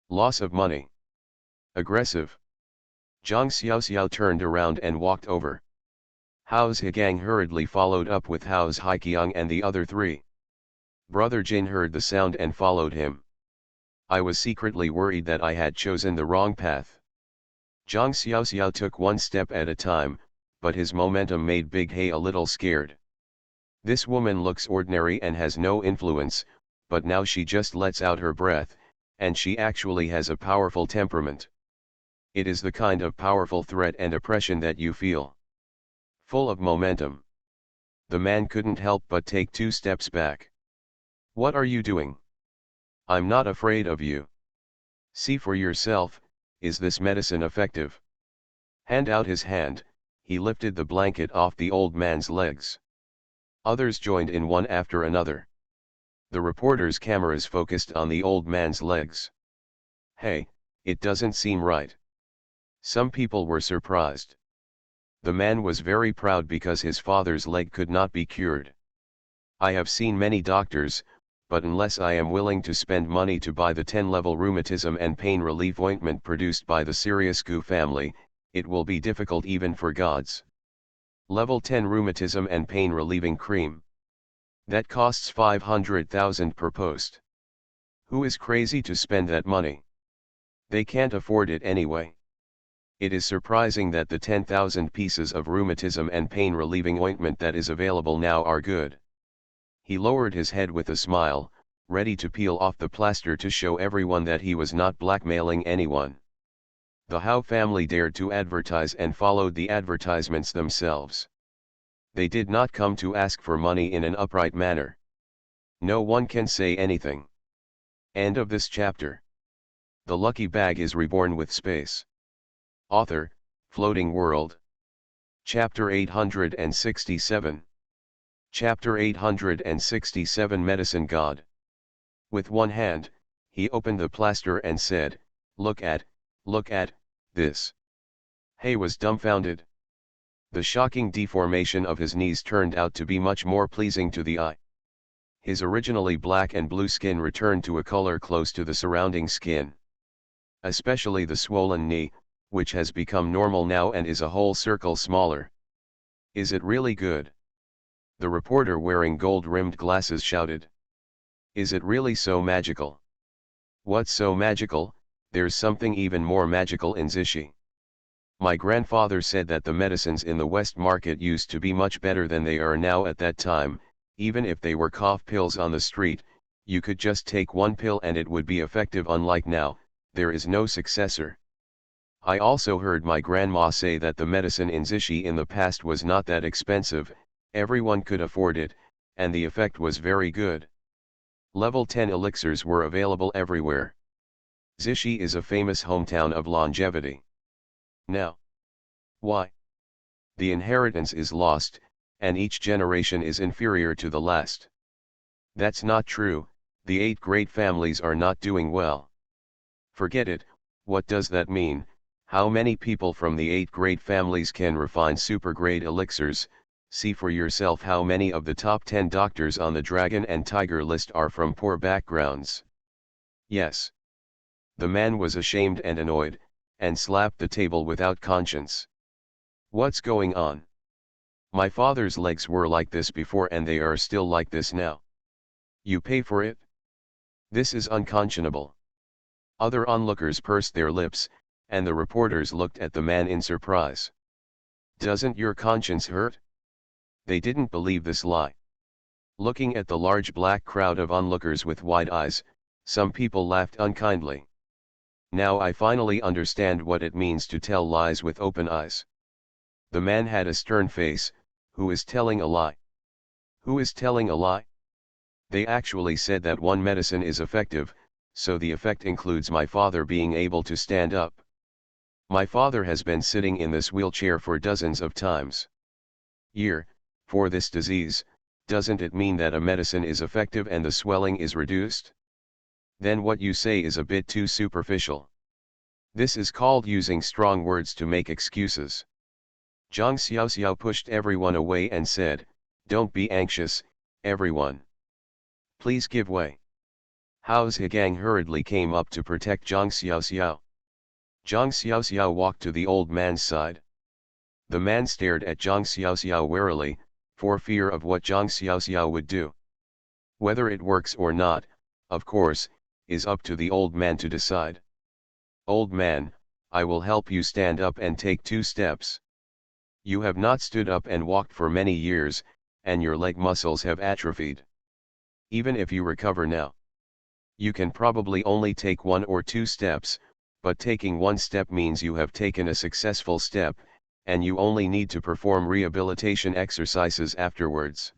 "Loss of money. Aggressive." Zhang Xiaoxiao turned around and walked over. Hao Zhigang hurriedly followed up with Hao Zhiqiang and the other 3. Brother Jin heard the sound and followed him. I was secretly worried that I had chosen the wrong path. Zhang Xiaoxiao took one step at a time, but his momentum made Big He a little scared. This woman looks ordinary and has no influence, but now she just lets out her breath, and she actually has a powerful temperament. It is the kind of powerful threat and oppression that you feel. Full of momentum. The man couldn't help but take 2 steps back. "What are you doing? I'm not afraid of you. See for yourself, is this medicine effective?" Hand out his hand, he lifted the blanket off the old man's legs. Others joined in one after another. The reporters' cameras focused on the old man's legs. "Hey, it doesn't seem right." Some people were surprised. The man was very proud because his father's leg could not be cured. "I have seen many doctors, but unless I am willing to spend money to buy the 10-level rheumatism and pain relief ointment produced by the Siriuscu family, it will be difficult even for gods. Level 10 rheumatism and pain relieving cream. That costs 500,000 per post. Who is crazy to spend that money? They can't afford it anyway. It is surprising that the 10,000 pieces of rheumatism and pain relieving ointment that is available now are good." He lowered his head with a smile, ready to peel off the plaster to show everyone that he was not blackmailing anyone. The Hao family dared to advertise and followed the advertisements themselves. They did not come to ask for money in an upright manner. No one can say anything. End of this chapter. The lucky bag is reborn with space. Author, Floating World. Chapter 867. Chapter 867 Medicine God. With one hand, he opened the plaster and said, look at, this." He was dumbfounded. The shocking deformation of his knees turned out to be much more pleasing to the eye. His originally black and blue skin returned to a color close to the surrounding skin. Especially the swollen knee, which has become normal now and is a whole circle smaller. Is it really good? The reporter wearing gold-rimmed glasses shouted. Is it really so magical? What's so magical? There's something even more magical in Zishi. My grandfather said that the medicines in the West Market used to be much better than they are now. At that time, even if they were cough pills on the street, you could just take one pill and it would be effective. Unlike now, there is no successor. I also heard my grandma say that the medicine in Zishi in the past was not that expensive, everyone could afford it, and the effect was very good. Level 10 elixirs were available everywhere. Zishi is a famous hometown of longevity. Now, why? The inheritance is lost, and each generation is inferior to the last. That's not true, the 8 great families are not doing well. Forget it, what does that mean? How many people from the 8 great families can refine super-grade elixirs? See for yourself how many of the top 10 doctors on the Dragon and Tiger list are from poor backgrounds. Yes. The man was ashamed and annoyed, and slapped the table without conscience. What's going on? My father's legs were like this before and they are still like this now. You pay for it? This is unconscionable. Other onlookers pursed their lips, and the reporters looked at the man in surprise. Doesn't your conscience hurt? They didn't believe this lie. Looking at the large black crowd of onlookers with wide eyes, some people laughed unkindly. Now I finally understand what it means to tell lies with open eyes. The man had a stern face. Who is telling a lie? Who is telling a lie? They actually said that one medicine is effective, so the effect includes my father being able to stand up. My father has been sitting in this wheelchair for dozens of times. For this disease, doesn't it mean that a medicine is effective and the swelling is reduced? Then what you say is a bit too superficial. This is called using strong words to make excuses. Zhang Xiaoxiao pushed everyone away and said, "Don't be anxious, everyone. Please give way." Hao Zhigang hurriedly came up to protect Zhang Xiaoxiao. Zhang Xiaoxiao walked to the old man's side. The man stared at Zhang Xiaoxiao warily, for fear of what Zhang Xiaoxiao would do. Whether it works or not, of course, is up to the old man to decide. Old man, I will help you stand up and take 2 steps. You have not stood up and walked for many years, and your leg muscles have atrophied. Even if you recover now, you can probably only take 1 or 2 steps, but taking 1 step means you have taken a successful step, and you only need to perform rehabilitation exercises afterwards.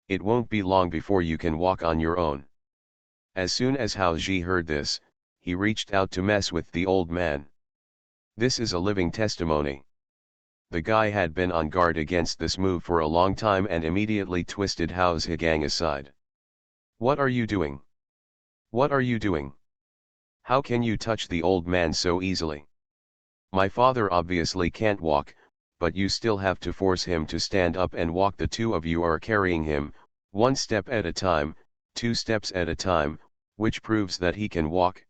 It won't be long before you can walk on your own. As soon as Hao Ji heard this, he reached out to mess with the old man. This is a living testimony. The guy had been on guard against this move for a long time and immediately twisted Hao Zhigang aside. What are you doing? What are you doing? How can you touch the old man so easily? My father obviously can't walk, but you still have to force him to stand up and walk. The 2 of you are carrying him, 1 step at a time, 2 steps at a time, which proves that he can walk.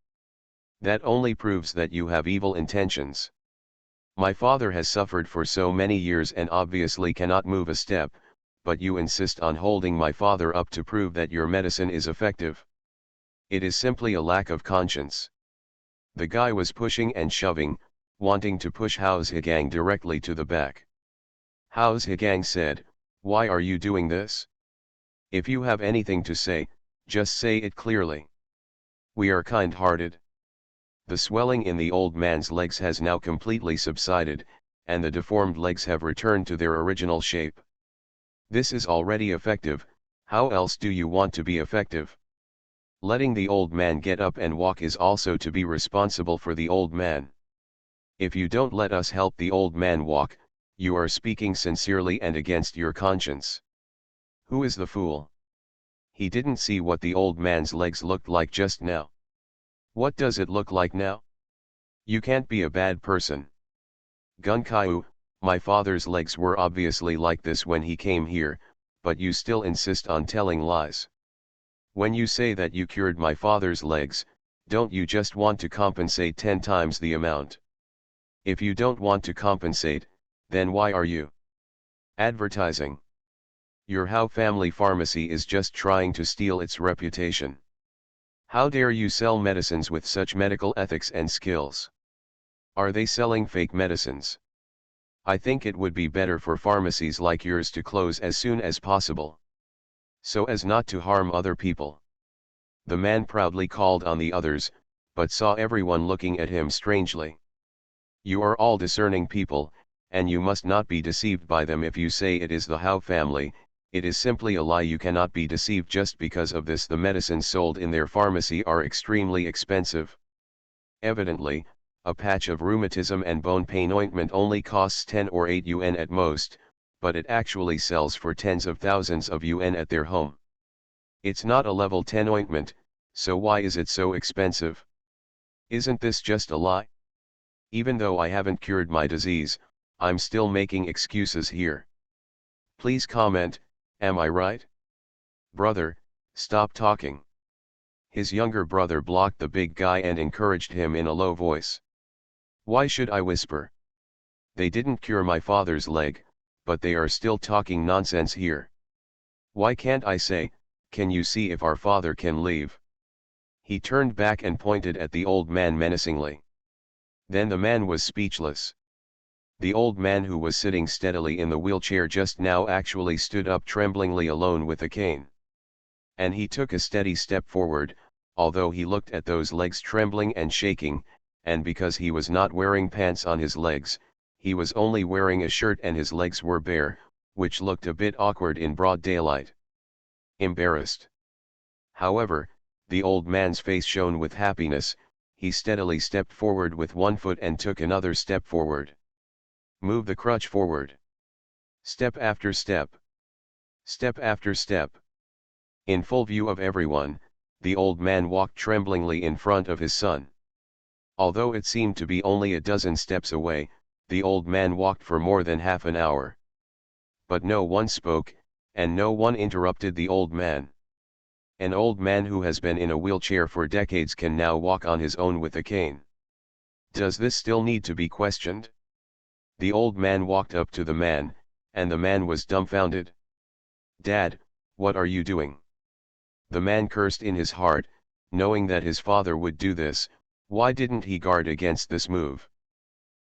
That only proves that you have evil intentions. My father has suffered for so many years and obviously cannot move a step, but you insist on holding my father up to prove that your medicine is effective. It is simply a lack of conscience. The guy was pushing and shoving, wanting to push Hao Zhigang directly to the back. Hao Zhigang said, "Why are you doing this? If you have anything to say, just say it clearly. We are kind-hearted." The swelling in the old man's legs has now completely subsided, and the deformed legs have returned to their original shape. This is already effective. How else do you want to be effective? Letting the old man get up and walk is also to be responsible for the old man. If you don't let us help the old man walk, you are speaking sincerely and against your conscience. Who is the fool? He didn't see what the old man's legs looked like just now. What does it look like now? You can't be a bad person. Gun Kaiu, my father's legs were obviously like this when he came here, but you still insist on telling lies. When you say that you cured my father's legs, Don't you just want to compensate 10 times the amount? If you don't want to compensate, then why are you advertising? Your How Family Pharmacy is just trying to steal its reputation. How dare you sell medicines with such medical ethics and skills? Are they selling fake medicines? I think it would be better for pharmacies like yours to close as soon as possible, so as not to harm other people. The man proudly called on the others, but saw everyone looking at him strangely. You are all discerning people, and you must not be deceived by them. If you say it is the How family, it is simply a lie. You cannot be deceived just because of this. The medicines sold in their pharmacy are extremely expensive. Evidently, a patch of rheumatism and bone pain ointment only costs 10 or 8 yuan at most, but it actually sells for tens of thousands of yuan at their home. It's not a level 10 ointment, so why is it so expensive? Isn't this just a lie? Even though I haven't cured my disease, I'm still making excuses here. Please comment, am I right? Brother, stop talking. His younger brother blocked the big guy and encouraged him in a low voice. Why should I whisper? They didn't cure my father's leg, but they are still talking nonsense here. Why can't I say, can you see if our father can leave? He turned back and pointed at the old man menacingly. Then the man was speechless. The old man, who was sitting steadily in the wheelchair just now, actually stood up tremblingly alone with a cane. And he took a steady step forward, although he looked at those legs trembling and shaking, and because he was not wearing pants on his legs, he was only wearing a shirt and his legs were bare, which looked a bit awkward in broad daylight. Embarrassed. However, the old man's face shone with happiness. He steadily stepped forward with one foot and took another step forward. Move the crutch forward. Step after step. Step after step. In full view of everyone, the old man walked tremblingly in front of his son. Although it seemed to be only a dozen steps away, the old man walked for more than half an hour. But no one spoke, and no one interrupted the old man. An old man who has been in a wheelchair for decades can now walk on his own with a cane. Does this still need to be questioned? The old man walked up to the man, and the man was dumbfounded. Dad, what are you doing? The man cursed in his heart, knowing that his father would do this. Why didn't he guard against this move?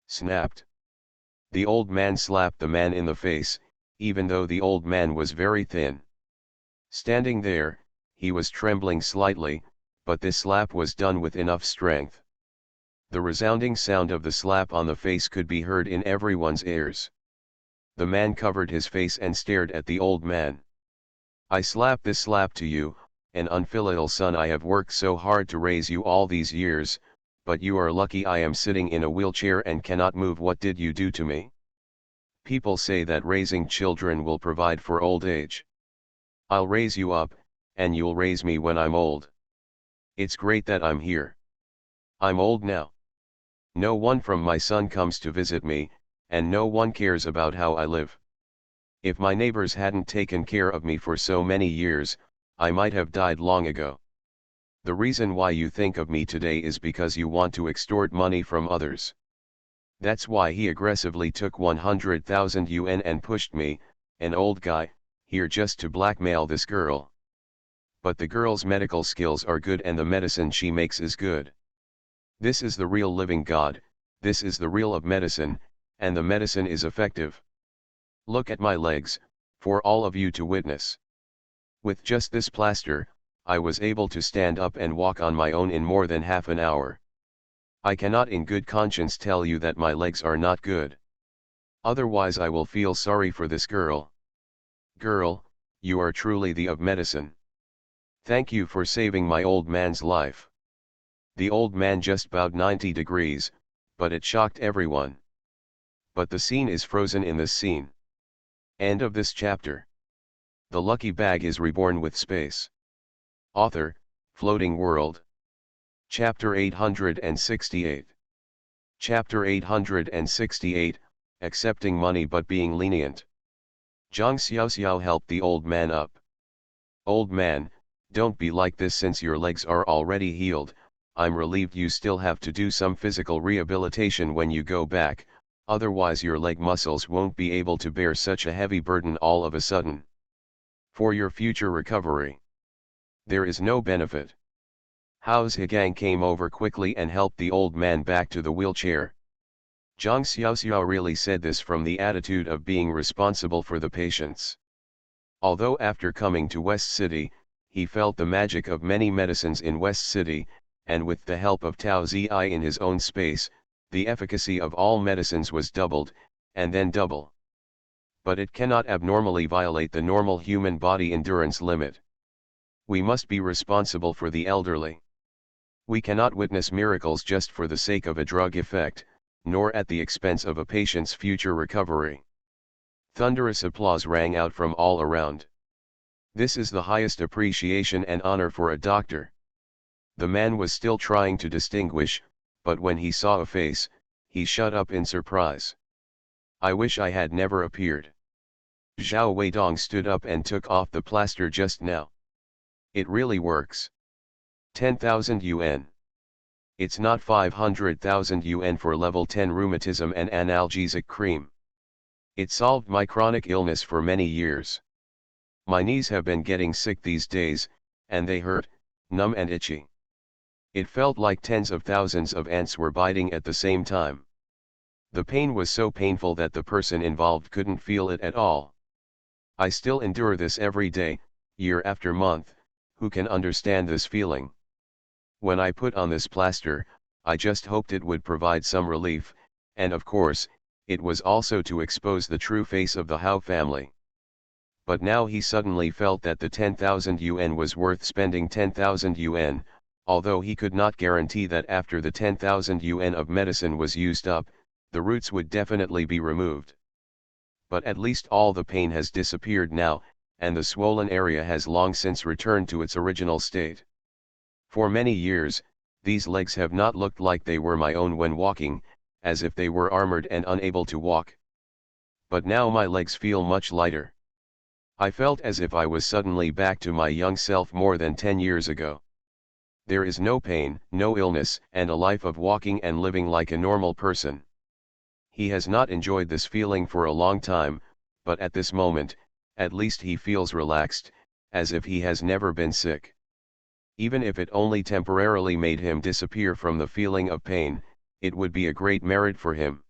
Snapped. The old man slapped the man in the face, even though the old man was very thin. Standing there, he was trembling slightly, but this slap was done with enough strength. The resounding sound of the slap on the face could be heard in everyone's ears. The man covered his face and stared at the old man. I slap this slap to you, an unfilial son. I have worked so hard to raise you all these years, but you are lucky I am sitting in a wheelchair and cannot move. What did you do to me? People say that raising children will provide for old age. I'll raise you up, and you'll raise me when I'm old. It's great that I'm here. I'm old now. No one from my son comes to visit me, and no one cares about how I live. If my neighbors hadn't taken care of me for so many years, I might have died long ago. The reason why you think of me today is because you want to extort money from others. That's why he aggressively took 100,000 yuan and pushed me, an old guy, here just to blackmail this girl. But the girl's medical skills are good and the medicine she makes is good. This is the real living God, this is the real of medicine, and the medicine is effective. Look at my legs, for all of you to witness. With just this plaster, I was able to stand up and walk on my own in more than half an hour. I cannot in good conscience tell you that my legs are not good. Otherwise I will feel sorry for this girl. Girl, you are truly the of medicine. Thank you for saving my old man's life. The old man just bowed 90 degrees, but it shocked everyone. But the scene is frozen in this scene. End of this chapter. The lucky bag is reborn with space. Author, Floating World. Chapter 868. Chapter 868, Accepting Money but Being Lenient. Zhang Xiaoxiao helped the old man up. Old man, don't be like this. Since your legs are already healed, I'm relieved you still have to do some physical rehabilitation when you go back, otherwise your leg muscles won't be able to bear such a heavy burden all of a sudden. For your future recovery, there is no benefit. Hao's Higang came over quickly and helped the old man back to the wheelchair. Zhang Xiaoxiao really said this from the attitude of being responsible for the patients. Although after coming to West City, he felt the magic of many medicines in West City, and with the help of Tao Zi in his own space, the efficacy of all medicines was doubled, and then double. But it cannot abnormally violate the normal human body endurance limit. We must be responsible for the elderly. We cannot witness miracles just for the sake of a drug effect, nor at the expense of a patient's future recovery. Thunderous applause rang out from all around. This is the highest appreciation and honor for a doctor. The man was still trying to distinguish, but when he saw a face, he shut up in surprise. I wish I had never appeared. Zhao Weidong stood up and took off the plaster just now. It really works. 10,000 yuan. It's not 500,000 yuan for level 10 rheumatism and analgesic cream. It solved my chronic illness for many years. My knees have been getting sick these days, and they hurt, numb and itchy. It felt like tens of thousands of ants were biting at the same time. The pain was so painful that the person involved couldn't feel it at all. I still endure this every day, year after month. Who can understand this feeling? When I put on this plaster, I just hoped it would provide some relief, and of course, it was also to expose the true face of the Hao family. But now he suddenly felt that the 10,000 yuan was worth spending 10,000 yuan, although he could not guarantee that after the 10,000 yuan of medicine was used up, the roots would definitely be removed. But at least all the pain has disappeared now, and the swollen area has long since returned to its original state. For many years, these legs have not looked like they were my own when walking, as if they were armored and unable to walk. But now my legs feel much lighter. I felt as if I was suddenly back to my young self more than 10 years ago. There is no pain, no illness, and a life of walking and living like a normal person. He has not enjoyed this feeling for a long time, but at this moment, at least he feels relaxed, as if he has never been sick. Even if it only temporarily made him disappear from the feeling of pain, it would be a great merit for him.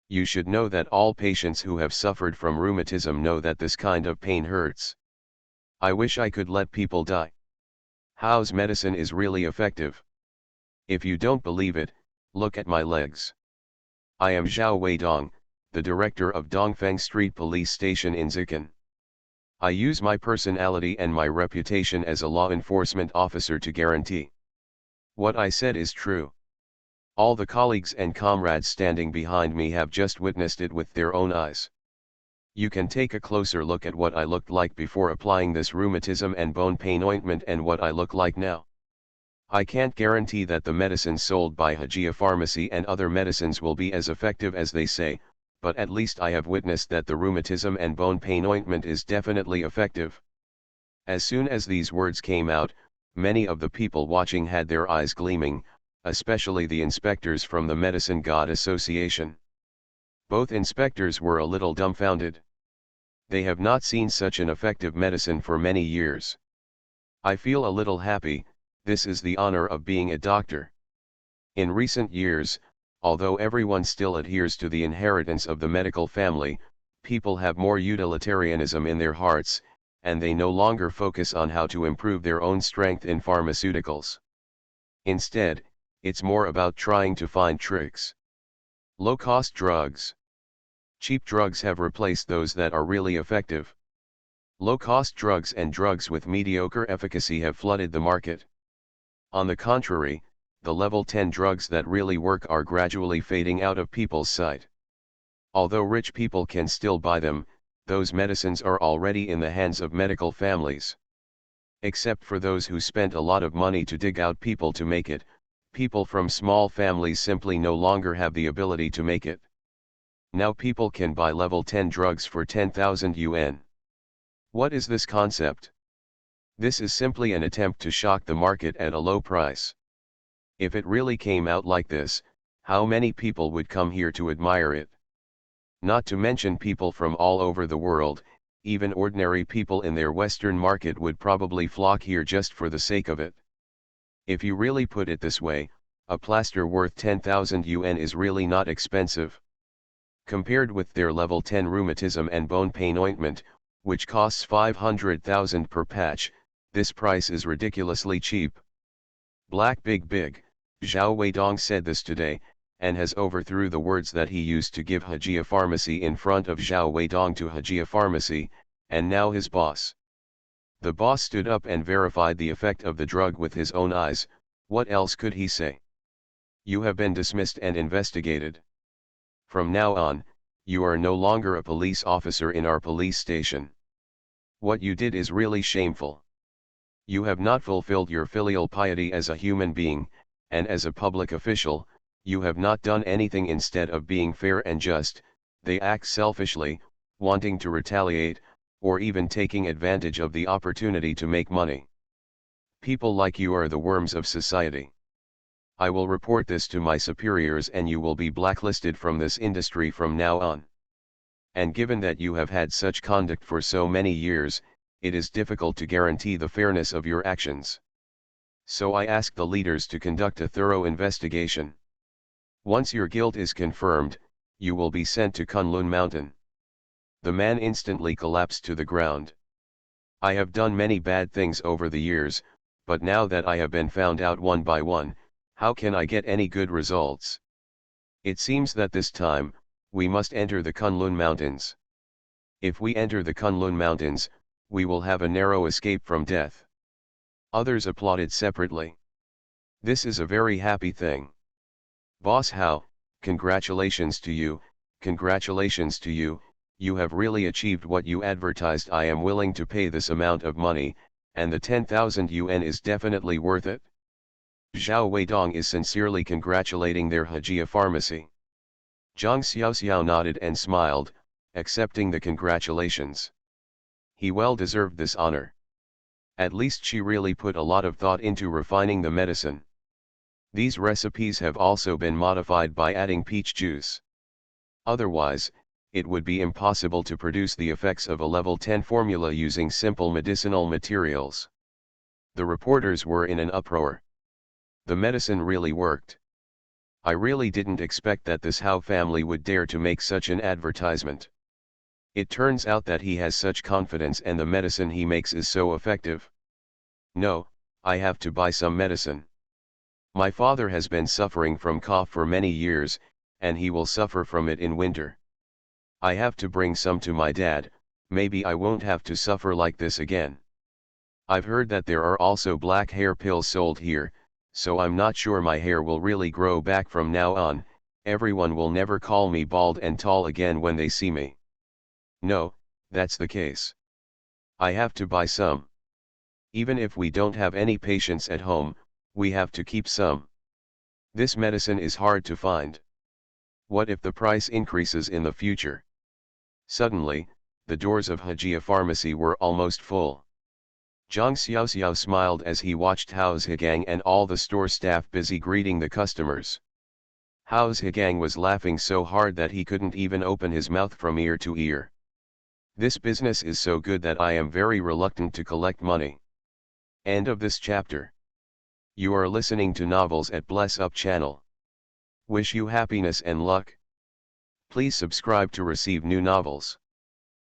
You should know that all patients who have suffered from rheumatism know that this kind of pain hurts. I wish I could let people die. Hao's medicine is really effective. If you don't believe it, look at my legs. I am Zhao Weidong, the director of Dongfeng Street Police Station in Zikan. I use my personality and my reputation as a law enforcement officer to guarantee what I said is true. All the colleagues and comrades standing behind me have just witnessed it with their own eyes. You can take a closer look at what I looked like before applying this rheumatism and bone pain ointment and what I look like now. I can't guarantee that the medicines sold by Hajia Pharmacy and other medicines will be as effective as they say, but at least I have witnessed that the rheumatism and bone pain ointment is definitely effective. As soon as these words came out, many of the people watching had their eyes gleaming, especially the inspectors from the Medicine God Association. Both inspectors were a little dumbfounded. They have not seen such an effective medicine for many years. I feel a little happy. This is the honor of being a doctor. In recent years, although everyone still adheres to the inheritance of the medical family, people have more utilitarianism in their hearts, and they no longer focus on how to improve their own strength in pharmaceuticals. Instead, it's more about trying to find tricks. Low-cost drugs. Cheap drugs have replaced those that are really effective. Low-cost drugs and drugs with mediocre efficacy have flooded the market. On the contrary, the level 10 drugs that really work are gradually fading out of people's sight. Although rich people can still buy them, those medicines are already in the hands of medical families. Except for those who spent a lot of money to dig out people to make it, people from small families simply no longer have the ability to make it. Now people can buy level 10 drugs for 10,000 yuan. What is this concept? This is simply an attempt to shock the market at a low price. If it really came out like this, how many people would come here to admire it? Not to mention people from all over the world, even ordinary people in their Western market would probably flock here just for the sake of it. If you really put it this way, a plaster worth 10,000 yuan is really not expensive. Compared with their level 10 rheumatism and bone pain ointment, which costs 500,000 per patch, this price is ridiculously cheap. Black Big, Zhao Weidong said this today, and has overthrew the words that he used to give Hajia Pharmacy in front of Zhao Weidong to Hajia Pharmacy, and now his boss. The boss stood up and verified the effect of the drug with his own eyes. What else could he say? You have been dismissed and investigated. From now on, you are no longer a police officer in our police station. What you did is really shameful. You have not fulfilled your filial piety as a human being, and as a public official, you have not done anything. Instead of being fair and just, they act selfishly, wanting to retaliate, or even taking advantage of the opportunity to make money. People like you are the worms of society. I will report this to my superiors and you will be blacklisted from this industry from now on. And given that you have had such conduct for so many years, it is difficult to guarantee the fairness of your actions. So I ask the leaders to conduct a thorough investigation. Once your guilt is confirmed, you will be sent to Kunlun Mountain. The man instantly collapsed to the ground. I have done many bad things over the years, but now that I have been found out one by one, how can I get any good results? It seems that this time, we must enter the Kunlun Mountains. If we enter the Kunlun Mountains, we will have a narrow escape from death. Others applauded separately. This is a very happy thing. Boss Hao, congratulations to you, you have really achieved what you advertised. I am willing to pay this amount of money, and the 10,000 yuan is definitely worth it. Zhao Weidong is sincerely congratulating their Hajia Pharmacy. Zhang Xiaoxiao nodded and smiled, accepting the congratulations. He well deserved this honor. At least she really put a lot of thought into refining the medicine. These recipes have also been modified by adding peach juice. Otherwise, it would be impossible to produce the effects of a level 10 formula using simple medicinal materials. The reporters were in an uproar. The medicine really worked. I really didn't expect that this Hao family would dare to make such an advertisement. It turns out that he has such confidence and the medicine he makes is so effective. No, I have to buy some medicine. My father has been suffering from cough for many years, and he will suffer from it in winter. I have to bring some to my dad. Maybe I won't have to suffer like this again. I've heard that there are also black hair pills sold here, so I'm not sure my hair will really grow back from now on. Everyone will never call me bald and tall again when they see me. No, that's the case. I have to buy some. Even if we don't have any patients at home, we have to keep some. This medicine is hard to find. What if the price increases in the future? Suddenly, the doors of Hajia Pharmacy were almost full. Zhang Xiaoxiao smiled as he watched Hao Zhigang and all the store staff busy greeting the customers. Hao Zhigang was laughing so hard that he couldn't even open his mouth from ear to ear. This business is so good that I am very reluctant to collect money. End of this chapter. You are listening to Novels at Bless Up channel. Wish you happiness and luck. Please subscribe to receive new novels.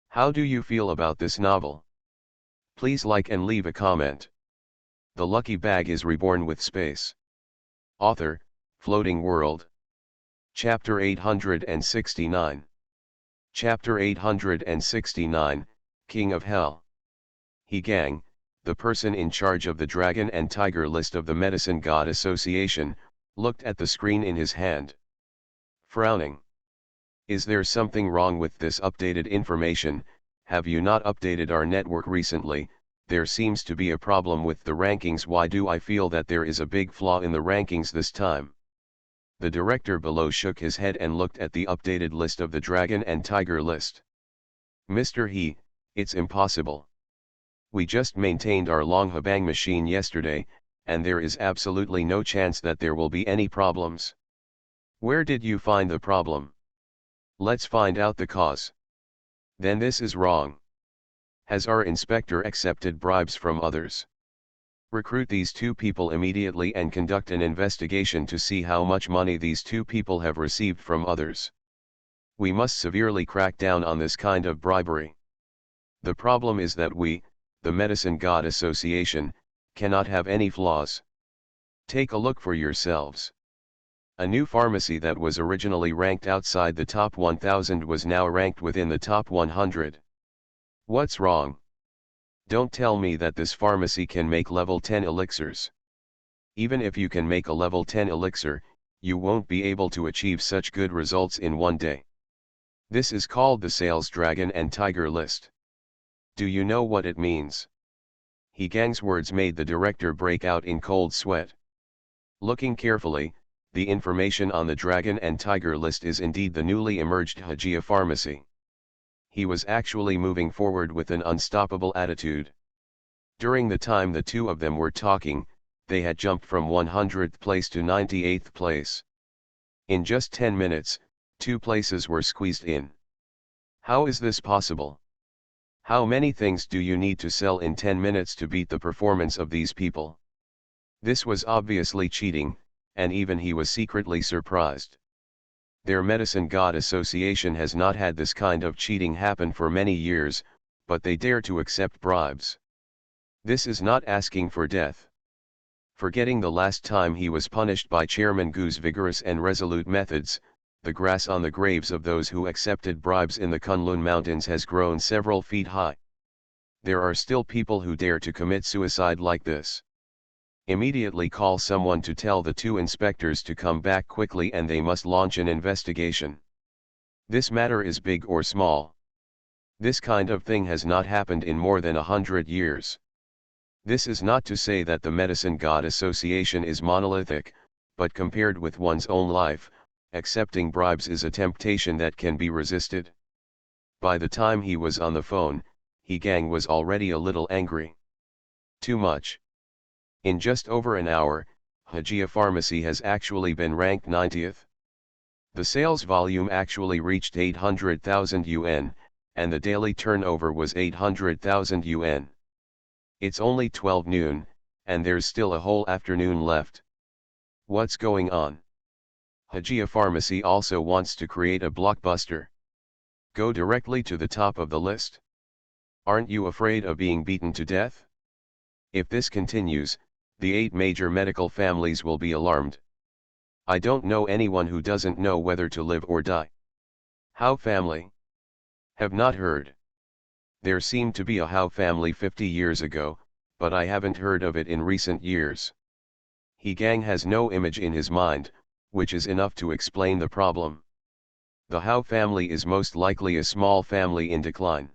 How do you feel about this novel? Please like and leave a comment. The Lucky Bag is Reborn with Space. Author, Floating World. Chapter 869. Chapter 869, King of Hell. He Gang, the person in charge of the Dragon and Tiger list of the Medicine God Association, looked at the screen in his hand. Frowning. Is there something wrong with this updated information? Have you not updated our network recently? There seems to be a problem with the rankings. Why do I feel that there is a big flaw in the rankings this time? The director below shook his head and looked at the updated list of the Dragon and Tiger list. Mr. He, it's impossible. We just maintained our Long Habang machine yesterday, and there is absolutely no chance that there will be any problems. Where did you find the problem? Let's find out the cause. Then this is wrong. Has our inspector accepted bribes from others? Recruit these two people immediately and conduct an investigation to see how much money these two people have received from others. We must severely crack down on this kind of bribery. The problem is that we, the Medicine God Association, cannot have any flaws. Take a look for yourselves. A new pharmacy that was originally ranked outside the top 1000 was now ranked within the top 100. What's wrong? Don't tell me that this pharmacy can make level 10 elixirs. Even if you can make a level 10 elixir, you won't be able to achieve such good results in one day. This is called the sales dragon and tiger list. Do you know what it means? He Gang's words made the director break out in cold sweat. Looking carefully, the information on the dragon and tiger list is indeed the newly emerged Hajia pharmacy. He was actually moving forward with an unstoppable attitude. During the time the two of them were talking, they had jumped from 100th place to 98th place. In just 10 minutes, 2 places were squeezed in. How is this possible? How many things do you need to sell in 10 minutes to beat the performance of these people? This was obviously cheating, and even he was secretly surprised. Their Medicine God Association has not had this kind of cheating happen for many years, but they dare to accept bribes. This is not asking for death. Forgetting the last time he was punished by Chairman Gu's vigorous and resolute methods, the grass on the graves of those who accepted bribes in the Kunlun Mountains has grown several feet high. There are still people who dare to commit suicide like this. Immediately call someone to tell the two inspectors to come back quickly and they must launch an investigation. This matter is big or small. This kind of thing has not happened in more than 100 years. This is not to say that the Medicine God Association is monolithic, but compared with one's own life, accepting bribes is a temptation that can be resisted. By the time he was on the phone, He Gang was already a little angry. Too much. In just over an hour, Hajia Pharmacy has actually been ranked 90th. The sales volume actually reached 800,000 yuan, and the daily turnover was 800,000 yuan. It's only 12 noon, and there's still a whole afternoon left. What's going on? Hajia Pharmacy also wants to create a blockbuster. Go directly to the top of the list. Aren't you afraid of being beaten to death? If this continues, the 8 major medical families will be alarmed. I don't know anyone who doesn't know whether to live or die. How family? Have not heard. There seemed to be a How family 50 years ago, but I haven't heard of it in recent years. He Gang has no image in his mind, which is enough to explain the problem. The How family is most likely a small family in decline.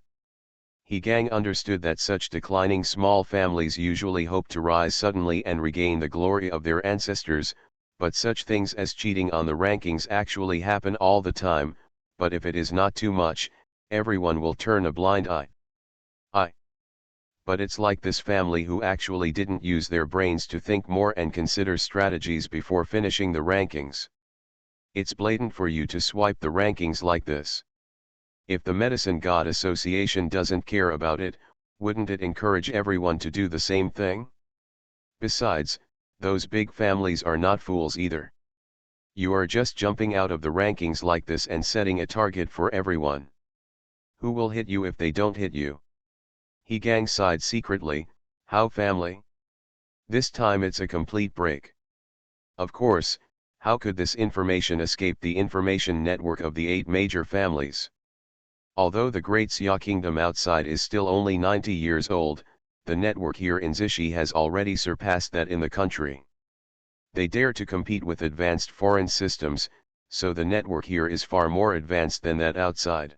He Gang understood that such declining small families usually hope to rise suddenly and regain the glory of their ancestors, but such things as cheating on the rankings actually happen all the time, but if it is not too much, everyone will turn a blind eye. But it's like this family who actually didn't use their brains to think more and consider strategies before finishing the rankings. It's blatant for you to swipe the rankings like this. If the Medicine God Association doesn't care about it, wouldn't it encourage everyone to do the same thing? Besides, those big families are not fools either. You are just jumping out of the rankings like this and setting a target for everyone. Who will hit you if they don't hit you? He Gang sighed secretly. How family? This time it's a complete break. Of course, how could this information escape the information network of the 8 major families? Although the Great Xia Kingdom outside is still only 90 years old, the network here in Zishi has already surpassed that in the country. They dare to compete with advanced foreign systems, so the network here is far more advanced than that outside.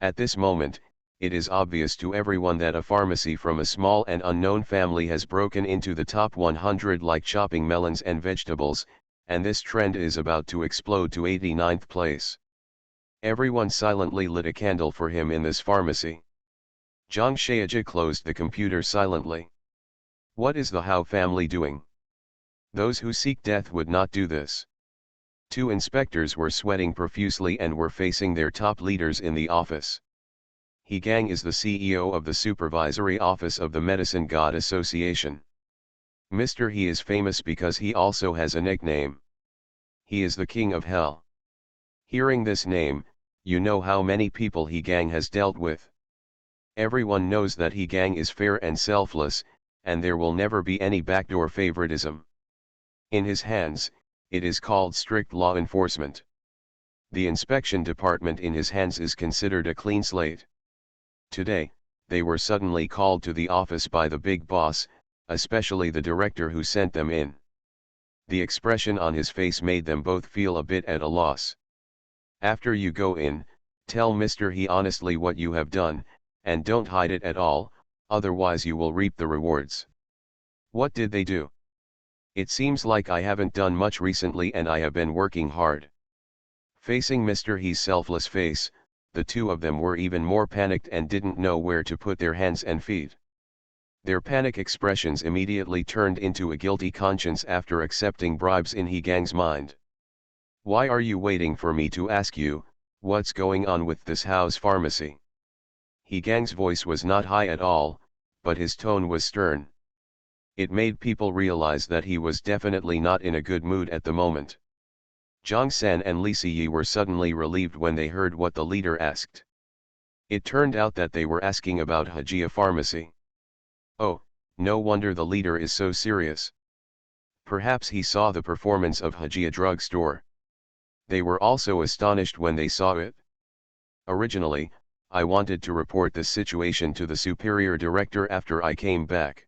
At this moment, it is obvious to everyone that a pharmacy from a small and unknown family has broken into the top 100 like chopping melons and vegetables, and this trend is about to explode to 89th place. Everyone silently lit a candle for him in this pharmacy. Zhang Shaiji closed the computer silently. What is the How family doing? Those who seek death would not do this. Two inspectors were sweating profusely and were facing their top leaders in the office. He Gang is the CEO of the Supervisory Office of the Medicine God Association. Mr. He is famous because he also has a nickname. He is the King of Hell. Hearing this name, you know how many people He Gang has dealt with. Everyone knows that He Gang is fair and selfless, and there will never be any backdoor favoritism. In his hands, it is called strict law enforcement. The inspection department in his hands is considered a clean slate. Today, they were suddenly called to the office by the big boss, especially the director who sent them in. The expression on his face made them both feel a bit at a loss. After you go in, tell Mr. He honestly what you have done, and don't hide it at all, otherwise you will reap the rewards. What did they do? It seems like I haven't done much recently and I have been working hard. Facing Mr. He's selfless face, the two of them were even more panicked and didn't know where to put their hands and feet. Their panic expressions immediately turned into a guilty conscience after accepting bribes in He Gang's mind. Why are you waiting for me to ask you, what's going on with this house pharmacy? He Gang's voice was not high at all, but his tone was stern. It made people realize that he was definitely not in a good mood at the moment. Zhang San and Li Siyi were suddenly relieved when they heard what the leader asked. It turned out that they were asking about Hajia Pharmacy. Oh, no wonder the leader is so serious. Perhaps he saw the performance of Hajia Drug Store. They were also astonished when they saw it. Originally, I wanted to report this situation to the superior director after I came back.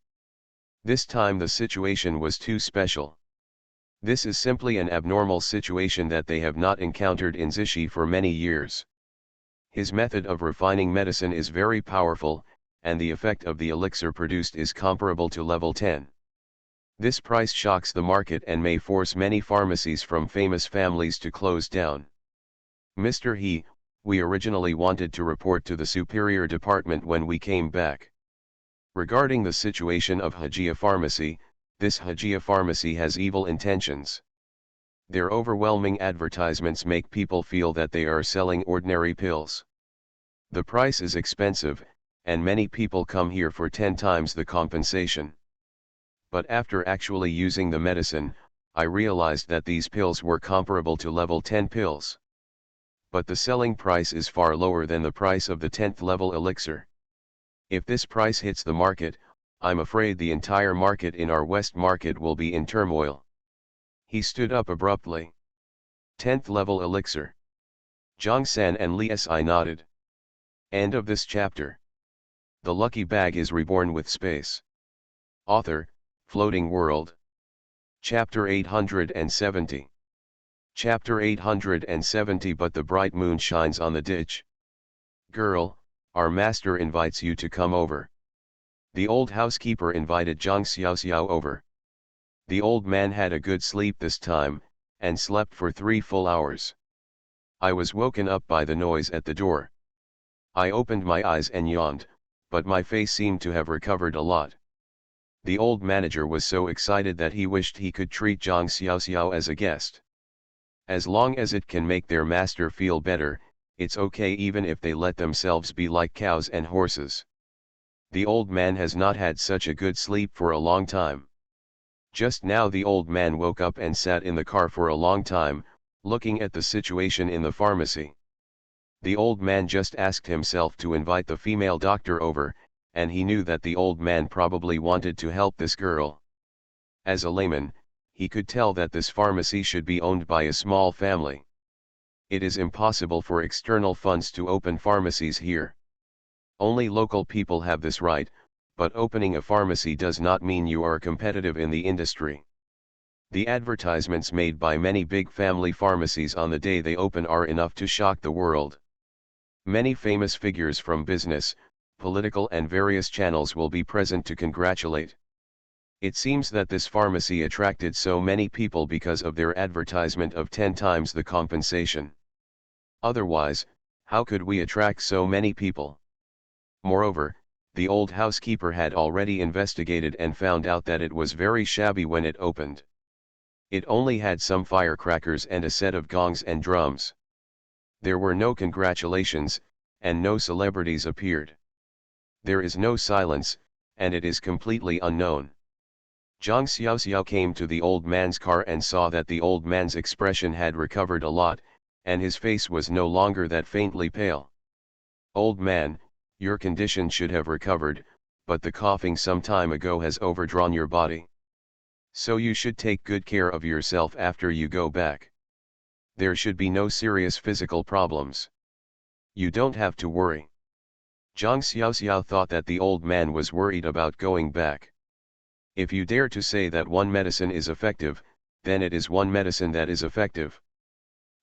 This time the situation was too special. This is simply an abnormal situation that they have not encountered in Zishi for many years. His method of refining medicine is very powerful, and the effect of the elixir produced is comparable to level 10. This price shocks the market and may force many pharmacies from famous families to close down. Mr. He, we originally wanted to report to the superior department when we came back. Regarding the situation of Hajia Pharmacy, this Hajia Pharmacy has evil intentions. Their overwhelming advertisements make people feel that they are selling ordinary pills. The price is expensive, and many people come here for 10 times the compensation. But after actually using the medicine, I realized that these pills were comparable to level 10 pills. But the selling price is far lower than the price of the 10th level elixir. If this price hits the market, I'm afraid the entire market in our West market will be in turmoil. He stood up abruptly. 10th level elixir. Zhang San and Li Si nodded. End of this chapter. The lucky bag is reborn with space. Author, Floating World. Chapter 870. Chapter 870 But the bright moon shines on the ditch. Girl, our master invites you to come over. The old housekeeper invited Zhang Xiaoxiao over. The old man had a good sleep this time, and slept for 3 full hours. I was woken up by the noise at the door. I opened my eyes and yawned, but my face seemed to have recovered a lot. The old manager was so excited that he wished he could treat Zhang Xiaoxiao as a guest. As long as it can make their master feel better, it's okay even if they let themselves be like cows and horses. The old man has not had such a good sleep for a long time. Just now the old man woke up and sat in the car for a long time, looking at the situation in the pharmacy. The old man just asked himself to invite the female doctor over, and he knew that the old man probably wanted to help this girl. As a layman, he could tell that this pharmacy should be owned by a small family. It is impossible for external funds to open pharmacies here. Only local people have this right, but opening a pharmacy does not mean you are competitive in the industry. The advertisements made by many big family pharmacies on the day they open are enough to shock the world. Many famous figures from business, political and various channels will be present to congratulate. It seems that this pharmacy attracted so many people because of their advertisement of 10 times the compensation. Otherwise, how could we attract so many people? Moreover, The old housekeeper had already investigated and found out that it was very shabby when it opened. It only had some firecrackers and a set of gongs and drums. There were no congratulations, and no celebrities appeared. There is no silence, and it is completely unknown. Zhang Xiaoxiao came to the old man's car and saw that the old man's expression had recovered a lot, and his face was no longer that faintly pale. Old man, your condition should have recovered, but the coughing some time ago has overdrawn your body. So you should take good care of yourself after you go back. There should be no serious physical problems. You don't have to worry. Zhang Xiaoxiao thought that the old man was worried about going back. If you dare to say that one medicine is effective, then it is one medicine that is effective.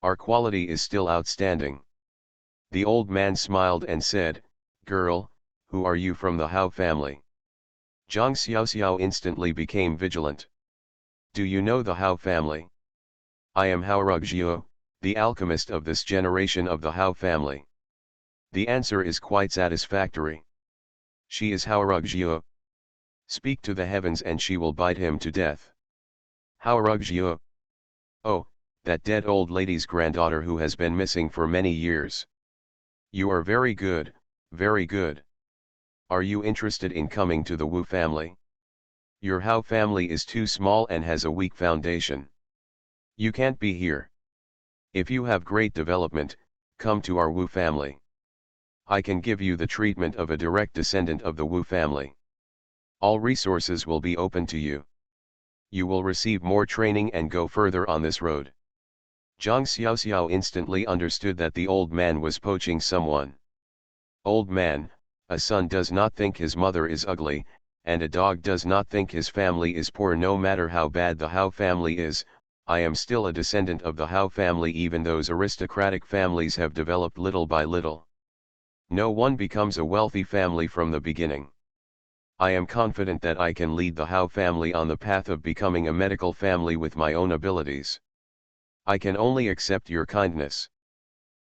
Our quality is still outstanding. The old man smiled and said, "Girl, who are you from the Hao family?" Zhang Xiaoxiao instantly became vigilant. "Do you know the Hao family?" "I am Hao Rugjiu, the alchemist of this generation of the Hao family." The answer is quite satisfactory. She is Hao Rugjiu. Speak to the heavens and she will bite him to death. Hao Rugjiu. Oh, that dead old lady's granddaughter who has been missing for many years. You are very good, very good. Are you interested in coming to the Wu family? Your Hao family is too small and has a weak foundation. You can't be here. If you have great development, come to our Wu family. I can give you the treatment of a direct descendant of the Wu family. All resources will be open to you. You will receive more training and go further on this road. Zhang Xiaoxiao instantly understood that the old man was poaching someone. Old man, a son does not think his mother is ugly, and a dog does not think his family is poor. No matter how bad the Hao family is, I am still a descendant of the Hao family. Even those aristocratic families have developed little by little. No one becomes a wealthy family from the beginning. I am confident that I can lead the Hao family on the path of becoming a medical family with my own abilities. I can only accept your kindness.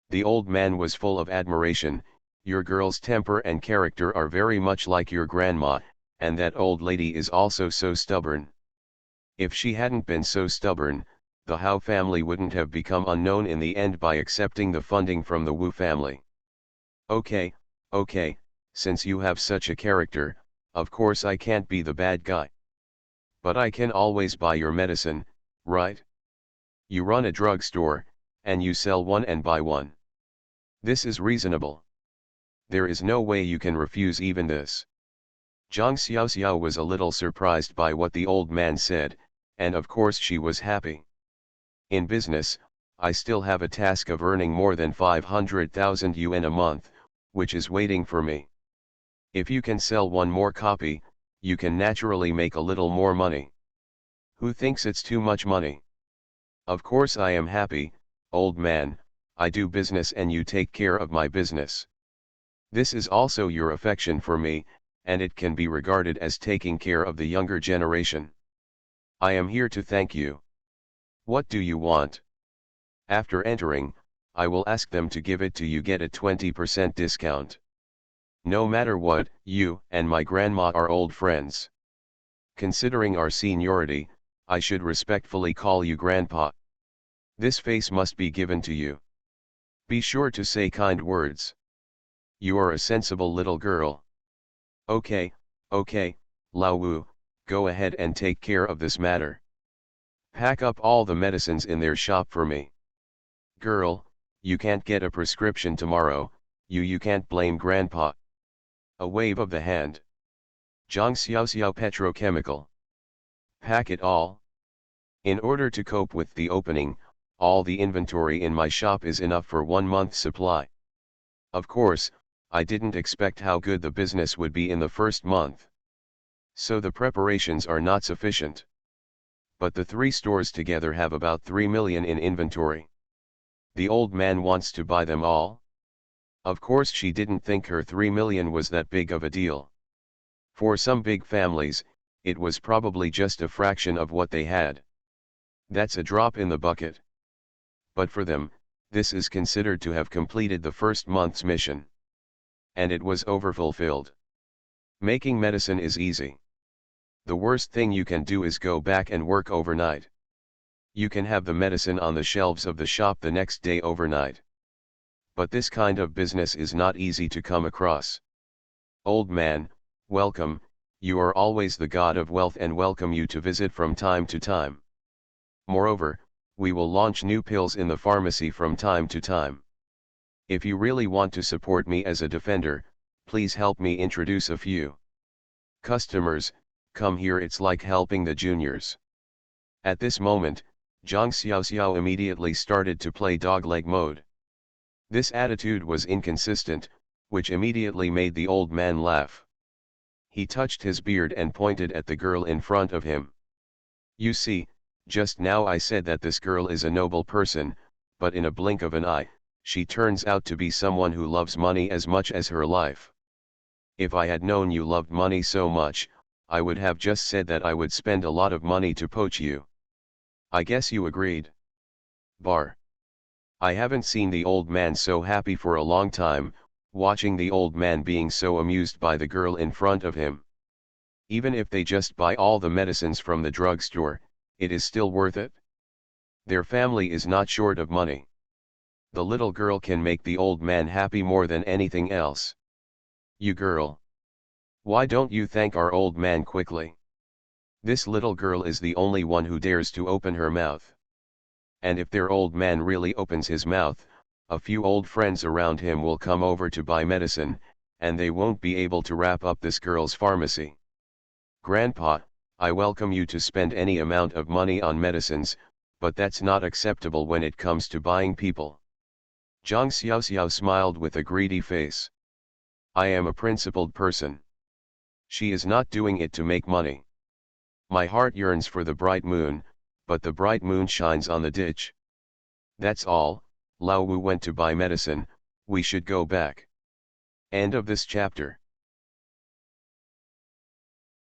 The old man was full of admiration. Your girl's temper and character are very much like your grandma, and that old lady is also so stubborn. If she hadn't been so stubborn, the Hao family wouldn't have become unknown in the end by accepting the funding from the Wu family. Okay, since you have such a character, of course I can't be the bad guy. But I can always buy your medicine, right? You run a drugstore, and you sell one and buy one. This is reasonable. There is no way you can refuse even this. Zhang Xiaoxiao was a little surprised by what the old man said, and of course she was happy. In business, I still have a task of earning more than 500,000 yuan a month, which is waiting for me. If you can sell one more copy, you can naturally make a little more money. Who thinks it's too much money? Of course I am happy, old man. I do business and you take care of my business. This is also your affection for me, and it can be regarded as taking care of the younger generation. I am here to thank you. What do you want? After entering, I will ask them to give it to you. Get a 20% discount. No matter what, you and my grandma are old friends. Considering our seniority, I should respectfully call you grandpa. This face must be given to you. Be sure to say kind words. You are a sensible little girl. Okay, Lao Wu, go ahead and take care of this matter. Pack up all the medicines in their shop for me. Girl, you can't get a prescription tomorrow, you can't blame grandpa. A wave of the hand. Zhang Xiaoxiao Petrochemical. Pack it all. In order to cope with the opening, all the inventory in my shop is enough for 1 month's supply. Of course, I didn't expect how good the business would be in the first month. So the preparations are not sufficient. But the 3 stores together have about 3 million in inventory. The old man wants to buy them all. Of course she didn't think her 3 million was that big of a deal. For some big families, it was probably just a fraction of what they had. That's a drop in the bucket. But for them, this is considered to have completed the first month's mission. And it was overfulfilled. Making medicine is easy. The worst thing you can do is go back and work overnight. You can have the medicine on the shelves of the shop the next day overnight. But this kind of business is not easy to come across. Old man, welcome, you are always the god of wealth and welcome you to visit from time to time. Moreover, we will launch new pills in the pharmacy from time to time. If you really want to support me as a defender, please help me introduce a few customers. Come here, it's like helping the juniors. At this moment, Zhang Xiaoxiao immediately started to play dogleg mode. This attitude was inconsistent, which immediately made the old man laugh. He touched his beard and pointed at the girl in front of him. You see, just now I said that this girl is a noble person, but in a blink of an eye, she turns out to be someone who loves money as much as her life. If I had known you loved money so much, I would have just said that I would spend a lot of money to poach you. I guess you agreed. Bar. I haven't seen the old man so happy for a long time, watching the old man being so amused by the girl in front of him. Even if they just buy all the medicines from the drugstore, it is still worth it. Their family is not short of money. The little girl can make the old man happy more than anything else. You girl. Why don't you thank our old man quickly? This little girl is the only one who dares to open her mouth. And if their old man really opens his mouth, a few old friends around him will come over to buy medicine, and they won't be able to wrap up this girl's pharmacy. Grandpa, I welcome you to spend any amount of money on medicines, but that's not acceptable when it comes to buying people. Zhang Xiaoxiao smiled with a greedy face. I am a principled person. She is not doing it to make money. My heart yearns for the bright moon, but the bright moon shines on the ditch. That's all. Lao Wu went to buy medicine, we should go back. End of this chapter.